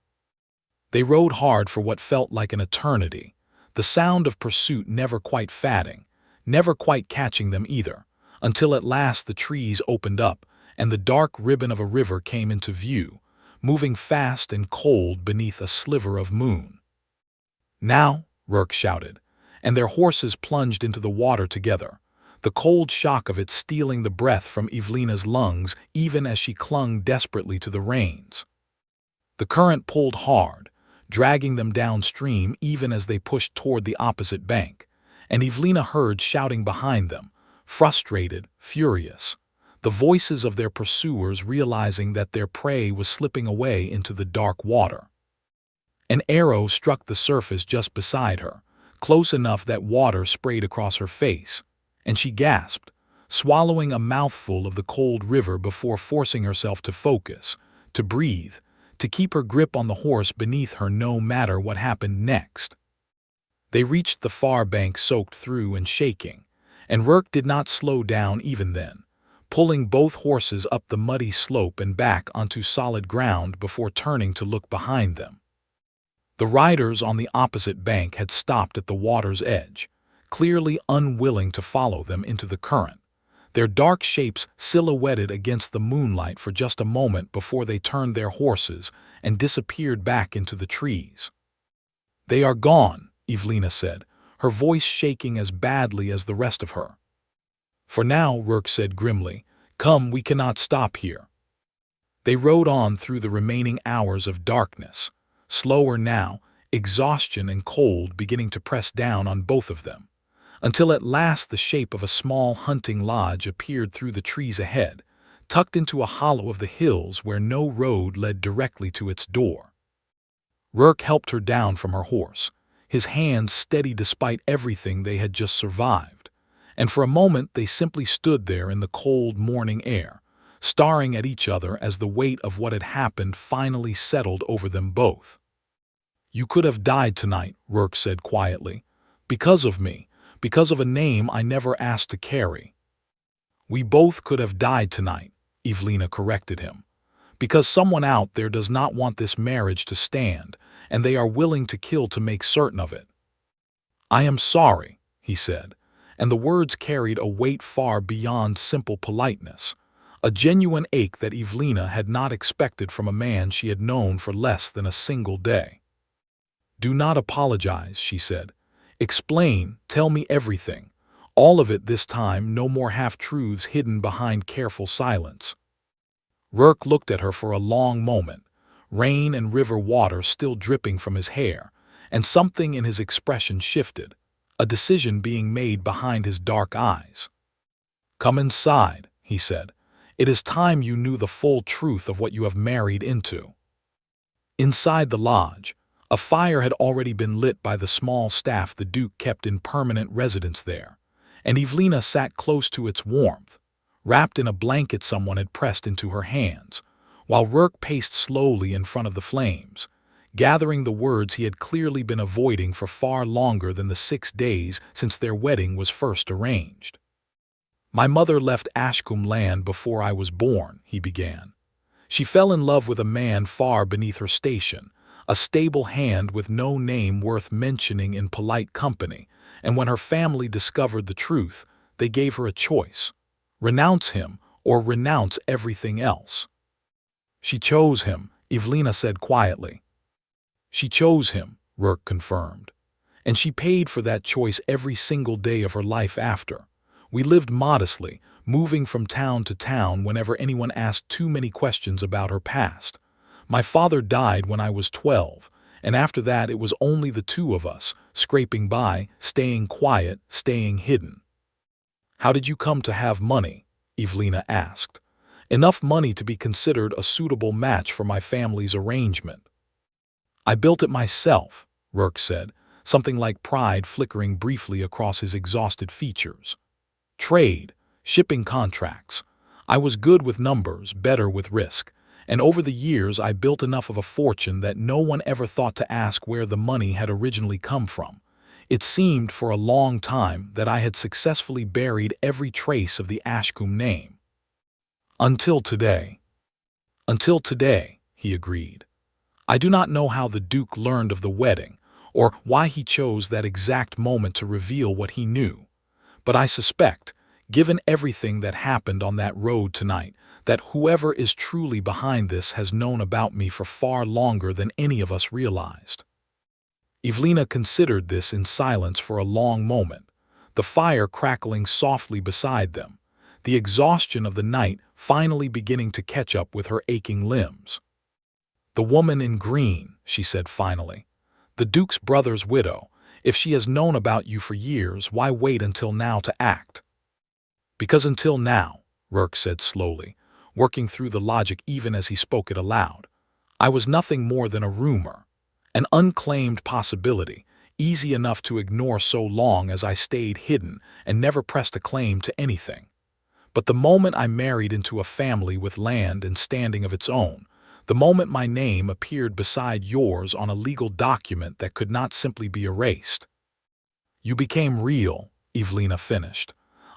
They rode hard for what felt like an eternity, the sound of pursuit never quite fading, never quite catching them either, until at last the trees opened up and the dark ribbon of a river came into view, moving fast and cold beneath a sliver of moon. "Now," Rourke shouted, and their horses plunged into the water together, the cold shock of it stealing the breath from Evelina's lungs even as she clung desperately to the reins. The current pulled hard, dragging them downstream even as they pushed toward the opposite bank, and Evelina heard shouting behind them, frustrated, furious, the voices of their pursuers realizing that their prey was slipping away into the dark water. An arrow struck the surface just beside her, close enough that water sprayed across her face, and she gasped, swallowing a mouthful of the cold river before forcing herself to focus, to breathe, to keep her grip on the horse beneath her no matter what happened next. They reached the far bank soaked through and shaking, and Rourke did not slow down even then, pulling both horses up the muddy slope and back onto solid ground before turning to look behind them. The riders on the opposite bank had stopped at the water's edge, clearly unwilling to follow them into the current, their dark shapes silhouetted against the moonlight for just a moment before they turned their horses and disappeared back into the trees. "They are gone," Evelina said, her voice shaking as badly as the rest of her. "For now," Rourke said grimly. "Come, we cannot stop here." They rode on through the remaining hours of darkness, slower now, exhaustion and cold beginning to press down on both of them, until at last the shape of a small hunting lodge appeared through the trees ahead, tucked into a hollow of the hills where no road led directly to its door. Rourke helped her down from her horse, his hands steady despite everything they had just survived, and for a moment they simply stood there in the cold morning air, staring at each other as the weight of what had happened finally settled over them both. "You could have died tonight," Rourke said quietly, "because of me, because of a name I never asked to carry." "We both could have died tonight," Evelina corrected him, "because someone out there does not want this marriage to stand, and they are willing to kill to make certain of it." "I am sorry," he said, and the words carried a weight far beyond simple politeness, a genuine ache that Evelina had not expected from a man she had known for less than a single day. "Do not apologize," she said. "Explain, tell me everything. All of it this time, no more half-truths hidden behind careful silence." Rourke looked at her for a long moment, rain and river water still dripping from his hair, and something in his expression shifted, a decision being made behind his dark eyes. "Come inside," he said. "It is time you knew the full truth of what you have married into." Inside the lodge, a fire had already been lit by the small staff the Duke kept in permanent residence there, and Evelina sat close to its warmth, wrapped in a blanket someone had pressed into her hands, while Rourke paced slowly in front of the flames, gathering the words he had clearly been avoiding for far longer than the 6 days since their wedding was first arranged. "My mother left Ashcombe Land before I was born," he began. "She fell in love with a man far beneath her station, a stable hand with no name worth mentioning in polite company, and when her family discovered the truth, they gave her a choice: Renounce him or renounce everything else. She chose him, Evelina said quietly. She chose him, Rourke confirmed. And she paid for that choice every single day of her life after. We lived modestly, moving from town to town whenever anyone asked too many questions about her past. My father died when I was 12, and after that it was only the two of us, scraping by, staying quiet, staying hidden. How did you come to have money? Evelina asked. Enough money to be considered a suitable match for my family's arrangement. I built it myself, Rourke said, something like pride flickering briefly across his exhausted features. Trade, shipping contracts. I was good with numbers, better with risk, and over the years I built enough of a fortune that no one ever thought to ask where the money had originally come from. It seemed for a long time that I had successfully buried every trace of the Ashcombe name. Until today. Until today, he agreed. I do not know how the Duke learned of the wedding, or why he chose that exact moment to reveal what he knew. But I suspect, given everything that happened on that road tonight, that whoever is truly behind this has known about me for far longer than any of us realized. Evelina considered this in silence for a long moment, the fire crackling softly beside them, the exhaustion of the night finally beginning to catch up with her aching limbs. The woman in green, she said finally. The Duke's brother's widow. If she has known about you for years, why wait until now to act? Because until now, Rourke said slowly, working through the logic even as he spoke it aloud, I was nothing more than a rumor, an unclaimed possibility, easy enough to ignore so long as I stayed hidden and never pressed a claim to anything. But the moment I married into a family with land and standing of its own, the moment my name appeared beside yours on a legal document that could not simply be erased. You became real, Evelina finished,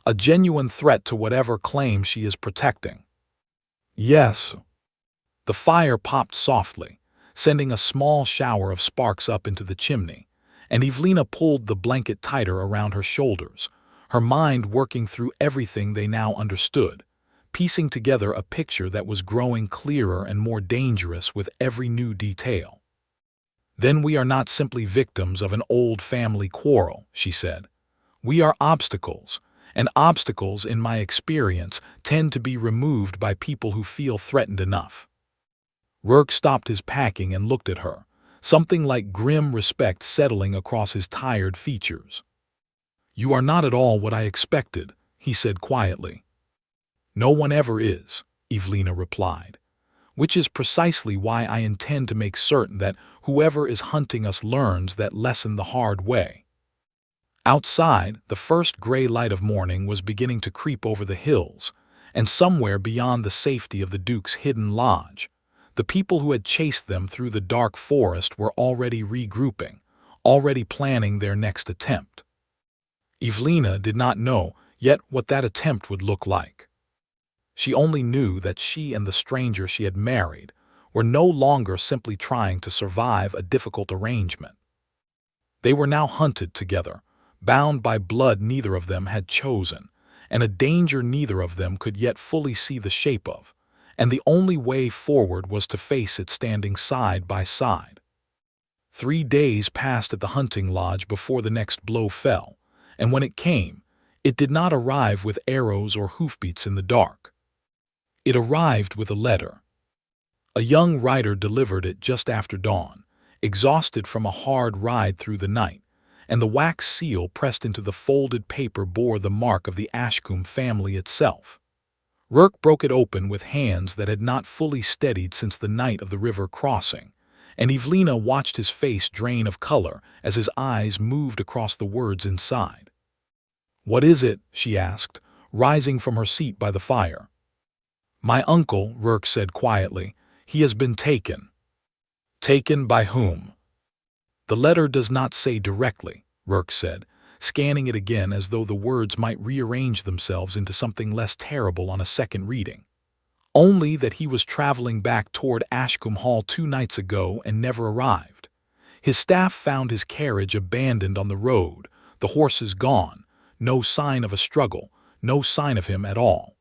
a genuine threat to whatever claim she is protecting. Yes. The fire popped softly, sending a small shower of sparks up into the chimney, and Evelina pulled the blanket tighter around her shoulders, her mind working through everything they now understood, piecing together a picture that was growing clearer and more dangerous with every new detail. Then we are not simply victims of an old family quarrel, she said. We are obstacles, and obstacles, in my experience, tend to be removed by people who feel threatened enough. Rourke stopped his packing and looked at her, something like grim respect settling across his tired features. You are not at all what I expected, he said quietly. No one ever is, Evelina replied, which is precisely why I intend to make certain that whoever is hunting us learns that lesson the hard way. Outside, the first gray light of morning was beginning to creep over the hills, and somewhere beyond the safety of the Duke's hidden lodge, the people who had chased them through the dark forest were already regrouping, already planning their next attempt. Evelina did not know yet what that attempt would look like. She only knew that she and the stranger she had married were no longer simply trying to survive a difficult arrangement. They were now hunted together, bound by blood neither of them had chosen, and a danger neither of them could yet fully see the shape of, and the only way forward was to face it standing side by side. 3 days passed at the hunting lodge before the next blow fell, and when it came, it did not arrive with arrows or hoofbeats in the dark. It arrived with a letter. A young rider delivered it just after dawn, exhausted from a hard ride through the night, and the wax seal pressed into the folded paper bore the mark of the Ashcombe family itself. Rourke broke it open with hands that had not fully steadied since the night of the river crossing, and Evelina watched his face drain of color as his eyes moved across the words inside. "What is it?" she asked, rising from her seat by the fire. "My uncle," Rourke said quietly. "He has been taken." "Taken by whom?" "The letter does not say directly," Rourke said, scanning it again as though the words might rearrange themselves into something less terrible on a second reading. "Only that he was traveling back toward Ashcombe Hall 2 nights ago and never arrived. His staff found his carriage abandoned on the road, the horses gone, no sign of a struggle, no sign of him at all.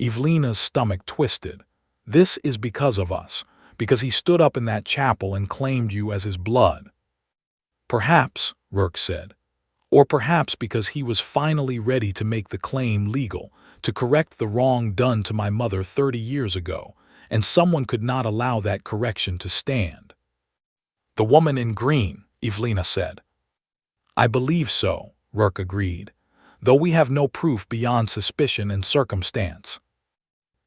Evelina's stomach twisted. This is because of us, because he stood up in that chapel and claimed you as his blood. Perhaps, Rourke said, or perhaps because he was finally ready to make the claim legal, to correct the wrong done to my mother 30 years ago, and someone could not allow that correction to stand. The woman in green, Evelina said. I believe so, Rourke agreed, though we have no proof beyond suspicion and circumstance.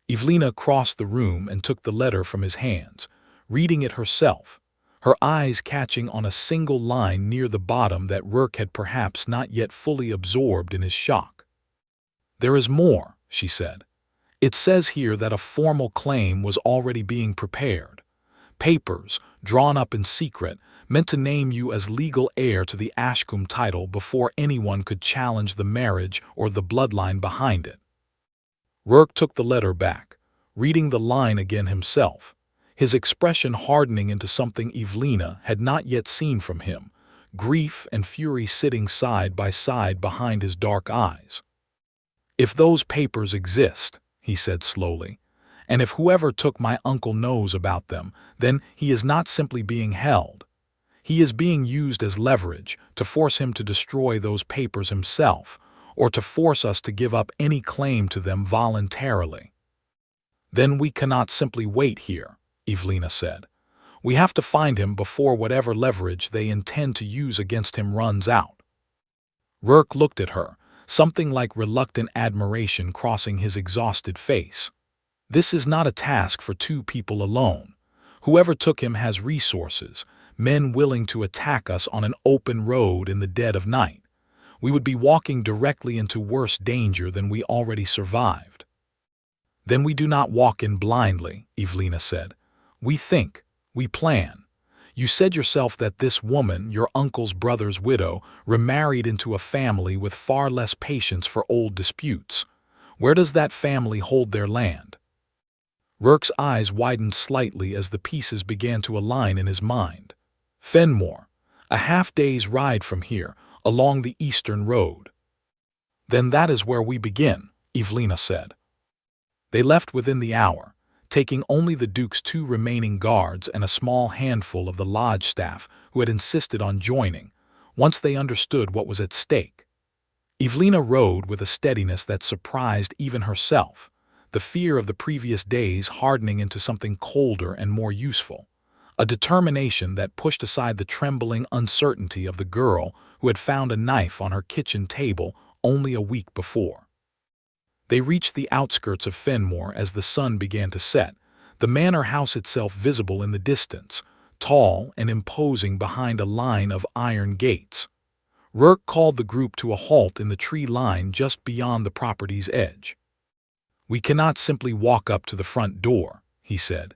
Evelina crossed the room and took the letter from his hands, reading it herself, her eyes catching on a single line near the bottom that Rourke had perhaps not yet fully absorbed in his shock. There is more, she said. It says here that a formal claim was already being prepared. Papers, drawn up in secret, meant to name you as legal heir to the Ashcombe title before anyone could challenge the marriage or the bloodline behind it. Rourke took the letter back, reading the line again himself, his expression hardening into something Evelina had not yet seen from him, grief and fury sitting side by side behind his dark eyes. If those papers exist, he said slowly, and if whoever took my uncle knows about them, then he is not simply being held. He is being used as leverage to force him to destroy those papers himself, or to force us to give up any claim to them voluntarily. Then we cannot simply wait here, Evelina said. We have to find him before whatever leverage they intend to use against him runs out. Rourke looked at her, something like reluctant admiration crossing his exhausted face. This is not a task for two people alone. Whoever took him has resources, men willing to attack us on an open road in the dead of night. We would be walking directly into worse danger than we already survived. Then we do not walk in blindly, Evelina said. We think, we plan. You said yourself that this woman, your uncle's brother's widow, remarried into a family with far less patience for old disputes. Where does that family hold their land? Rourke's eyes widened slightly as the pieces began to align in his mind. Fenmore, a half-day's ride from here, along the eastern road. Then that is where we begin, Evelina said. They left within the hour, taking only the Duke's 2 remaining guards and a small handful of the lodge staff who had insisted on joining, once they understood what was at stake. Evelina rode with a steadiness that surprised even herself, the fear of the previous days hardening into something colder and more useful, a determination that pushed aside the trembling uncertainty of the girl who had found a knife on her kitchen table only a week before. They reached the outskirts of Fenmore as the sun began to set, the manor house itself visible in the distance, tall and imposing behind a line of iron gates. Rourke called the group to a halt in the tree line just beyond the property's edge. We cannot simply walk up to the front door, he said.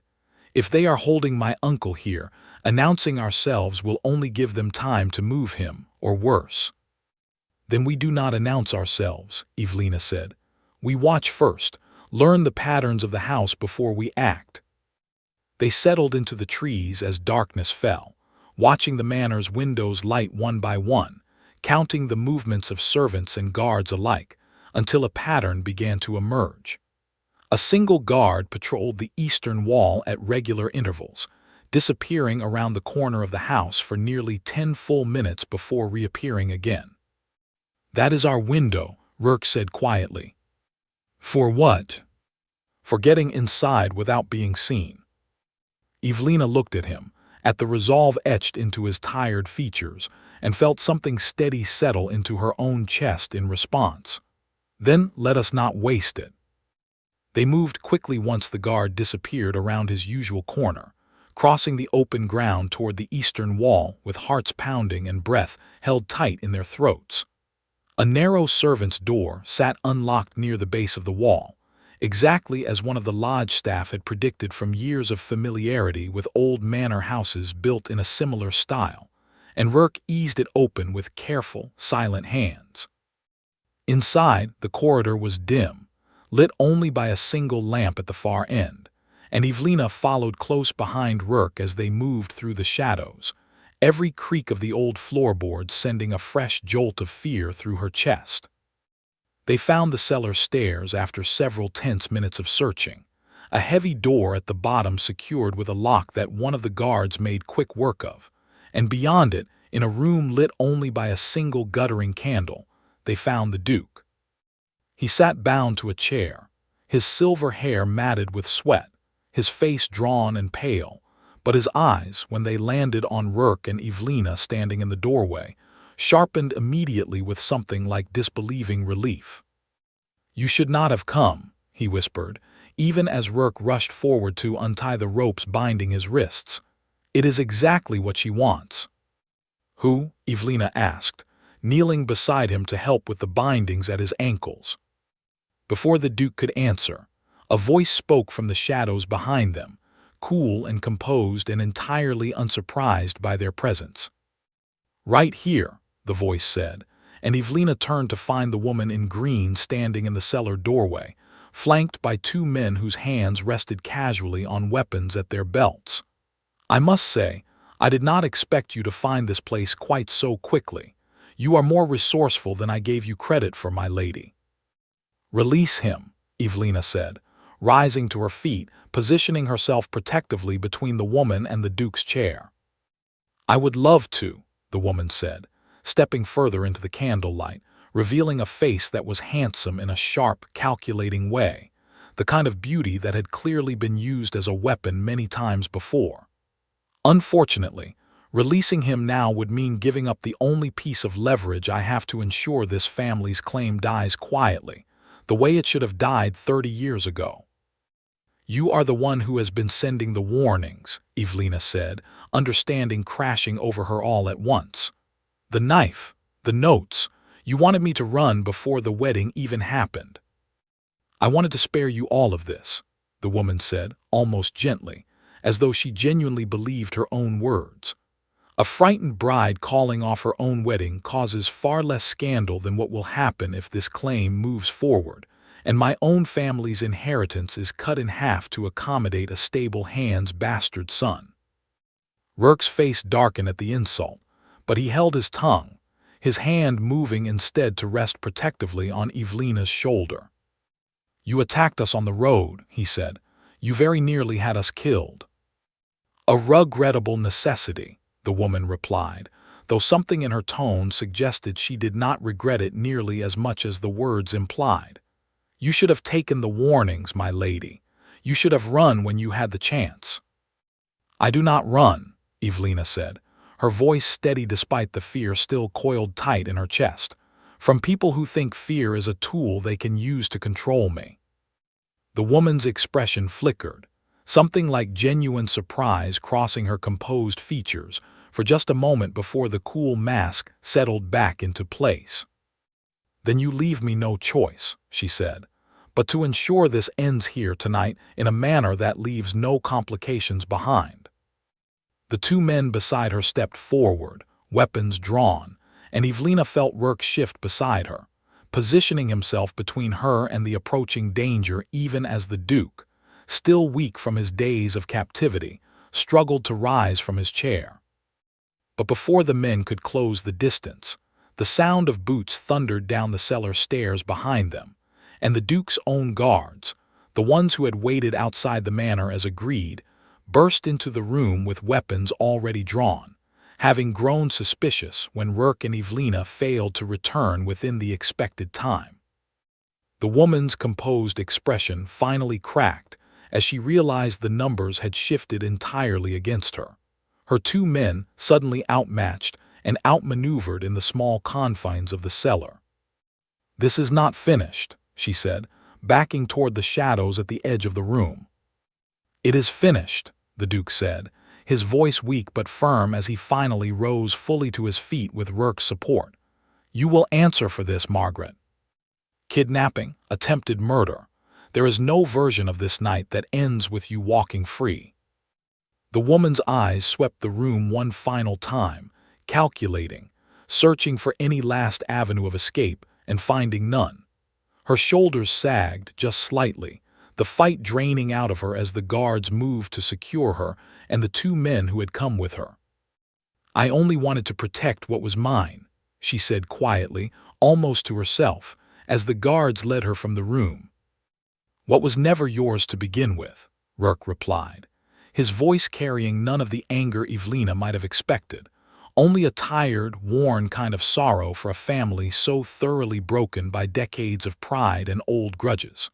If they are holding my uncle here, announcing ourselves will only give them time to move him, or worse. Then we do not announce ourselves, Evelina said. We watch first, learn the patterns of the house before we act. They settled into the trees as darkness fell, watching the manor's windows light one by one, counting the movements of servants and guards alike, until a pattern began to emerge. A single guard patrolled the eastern wall at regular intervals, disappearing around the corner of the house for nearly 10 full minutes before reappearing again. That is our window, Rourke said quietly. For what? For getting inside without being seen. Evelina looked at him, at the resolve etched into his tired features, and felt something steady settle into her own chest in response. Then let us not waste it. They moved quickly once the guard disappeared around his usual corner, crossing the open ground toward the eastern wall with hearts pounding and breath held tight in their throats. A narrow servant's door sat unlocked near the base of the wall, exactly as one of the lodge staff had predicted from years of familiarity with old manor houses built in a similar style, and Rourke eased it open with careful, silent hands. Inside, the corridor was dim, lit only by a single lamp at the far end, and Evelina followed close behind Rourke as they moved through the shadows, every creak of the old floorboards sending a fresh jolt of fear through her chest. They found the cellar stairs after several tense minutes of searching, a heavy door at the bottom secured with a lock that one of the guards made quick work of, and beyond it, in a room lit only by a single guttering candle, they found the Duke. He sat bound to a chair, his silver hair matted with sweat, his face drawn and pale, but his eyes, when they landed on Rourke and Evelina standing in the doorway, sharpened immediately with something like disbelieving relief. "You should not have come," he whispered, even as Rourke rushed forward to untie the ropes binding his wrists. "It is exactly what she wants." "Who?" Evelina asked, kneeling beside him to help with the bindings at his ankles. Before the Duke could answer, a voice spoke from the shadows behind them, cool and composed and entirely unsurprised by their presence. "Right here," the voice said, and Evelina turned to find the woman in green standing in the cellar doorway, flanked by two men whose hands rested casually on weapons at their belts. "I must say, I did not expect you to find this place quite so quickly. You are more resourceful than I gave you credit for, my lady." "Release him," Evelina said, rising to her feet, positioning herself protectively between the woman and the Duke's chair. "I would love to," the woman said, stepping further into the candlelight, revealing a face that was handsome in a sharp, calculating way, the kind of beauty that had clearly been used as a weapon many times before. "Unfortunately, releasing him now would mean giving up the only piece of leverage I have to ensure this family's claim dies quietly, the way it should have died 30 years ago." "You are the one who has been sending the warnings," Evelina said, understanding crashing over her all at once. "The knife, the notes, you wanted me to run before the wedding even happened." "I wanted to spare you all of this," the woman said, almost gently, as though she genuinely believed her own words. "A frightened bride calling off her own wedding causes far less scandal than what will happen if this claim moves forward, and my own family's inheritance is cut in half to accommodate a stable hand's bastard son." Rourke's face darkened at the insult, but he held his tongue, his hand moving instead to rest protectively on Evelina's shoulder. "You attacked us on the road," he said. "You very nearly had us killed." "A regrettable necessity," the woman replied, though something in her tone suggested she did not regret it nearly as much as the words implied. "You should have taken the warnings, my lady. You should have run when you had the chance." "I do not run," Evelina said, her voice steady despite the fear still coiled tight in her chest, "from people who think fear is a tool they can use to control me." The woman's expression flickered, something like genuine surprise crossing her composed features for just a moment before the cool mask settled back into place. "Then you leave me no choice," she said, "but to ensure this ends here tonight in a manner that leaves no complications behind." The two men beside her stepped forward, weapons drawn, and Evelina felt Rourke shift beside her, positioning himself between her and the approaching danger even as the Duke, still weak from his days of captivity, struggled to rise from his chair. But before the men could close the distance, the sound of boots thundered down the cellar stairs behind them, and the Duke's own guards, the ones who had waited outside the manor as agreed, burst into the room with weapons already drawn, having grown suspicious when Rourke and Evelina failed to return within the expected time. The woman's composed expression finally cracked as she realized the numbers had shifted entirely against her, her two men suddenly outmatched and outmaneuvered in the small confines of the cellar. "This is not finished," she said, backing toward the shadows at the edge of the room. "It is finished," the Duke said, his voice weak but firm as he finally rose fully to his feet with Rourke's support. "You will answer for this, Margaret. Kidnapping, attempted murder. There is no version of this night that ends with you walking free." The woman's eyes swept the room one final time, calculating, searching for any last avenue of escape and finding none. Her shoulders sagged just slightly, the fight draining out of her as the guards moved to secure her and the two men who had come with her. "I only wanted to protect what was mine," she said quietly, almost to herself, as the guards led her from the room. "What was never yours to begin with," Rourke replied, his voice carrying none of the anger Evelina might have expected, only a tired, worn kind of sorrow for a family so thoroughly broken by decades of pride and old grudges.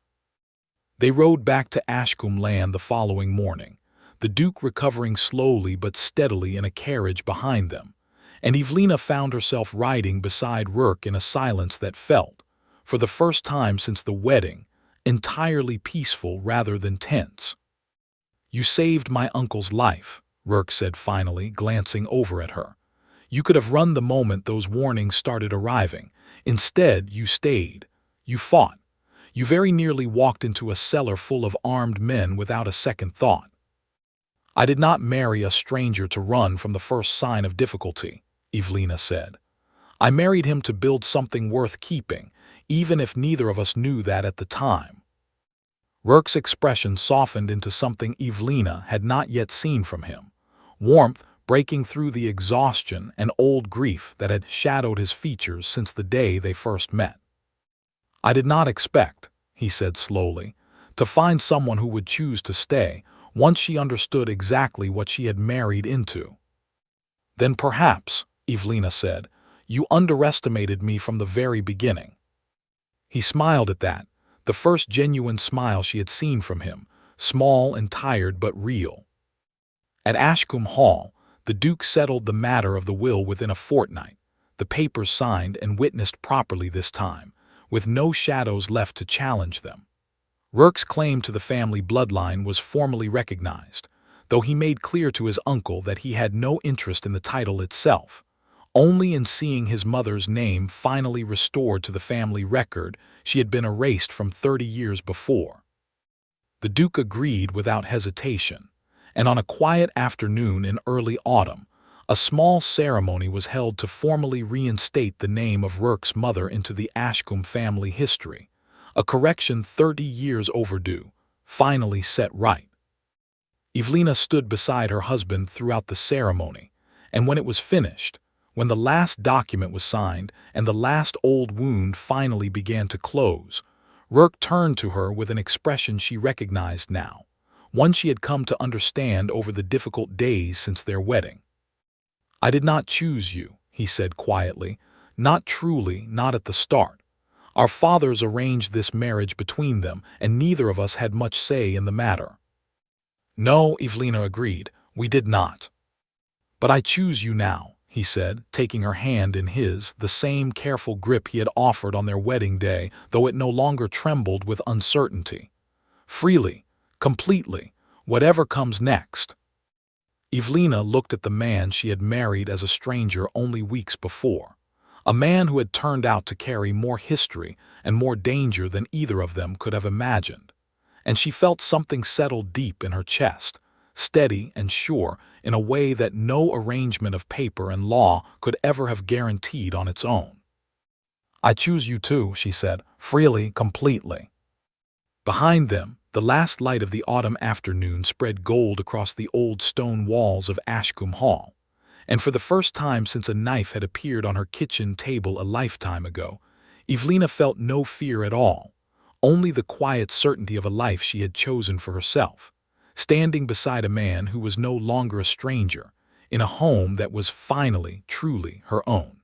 They rode back to Ashcombe Land the following morning, the Duke recovering slowly but steadily in a carriage behind them, and Evelina found herself riding beside Rourke in a silence that felt, for the first time since the wedding, entirely peaceful rather than tense. "You saved my uncle's life," Rourke said finally, glancing over at her. "You could have run the moment those warnings started arriving. Instead, you stayed. You fought. You very nearly walked into a cellar full of armed men without a second thought." "I did not marry a stranger to run from the first sign of difficulty," Evelina said. "I married him to build something worth keeping, even if neither of us knew that at the time." Rourke's expression softened into something Evelina had not yet seen from him, warmth breaking through the exhaustion and old grief that had shadowed his features since the day they first met. "I did not expect," he said slowly, "to find someone who would choose to stay once she understood exactly what she had married into." "Then perhaps," Evelina said, "you underestimated me from the very beginning." He smiled at that, the first genuine smile she had seen from him, small and tired but real. At Ashcombe Hall, the Duke settled the matter of the will within a fortnight, the papers signed and witnessed properly this time, with no shadows left to challenge them. Rourke's claim to the family bloodline was formally recognized, though he made clear to his uncle that he had no interest in the title itself, only in seeing his mother's name finally restored to the family record she had been erased from 30 years before. The Duke agreed without hesitation, and on a quiet afternoon in early autumn, a small ceremony was held to formally reinstate the name of Rourke's mother into the Ashcombe family history, a correction 30 years overdue, finally set right. Evelina stood beside her husband throughout the ceremony, and when it was finished, when the last document was signed and the last old wound finally began to close, Rourke turned to her with an expression she recognized now, one she had come to understand over the difficult days since their wedding. "I did not choose you," he said quietly, "not truly, not at the start. Our fathers arranged this marriage between them, and neither of us had much say in the matter." "No," Evelina agreed, "we did not." "But I choose you now," he said, taking her hand in his, the same careful grip he had offered on their wedding day, though it no longer trembled with uncertainty. "Freely, completely, whatever comes next." Evelina looked at the man she had married as a stranger only weeks before, a man who had turned out to carry more history and more danger than either of them could have imagined, and she felt something settle deep in her chest, steady and sure in a way that no arrangement of paper and law could ever have guaranteed on its own. "I choose you too," she said, "freely, completely." Behind them, the last light of the autumn afternoon spread gold across the old stone walls of Ashcombe Hall, and for the first time since a knife had appeared on her kitchen table a lifetime ago, Evelina felt no fear at all, only the quiet certainty of a life she had chosen for herself, standing beside a man who was no longer a stranger, in a home that was finally, truly her own.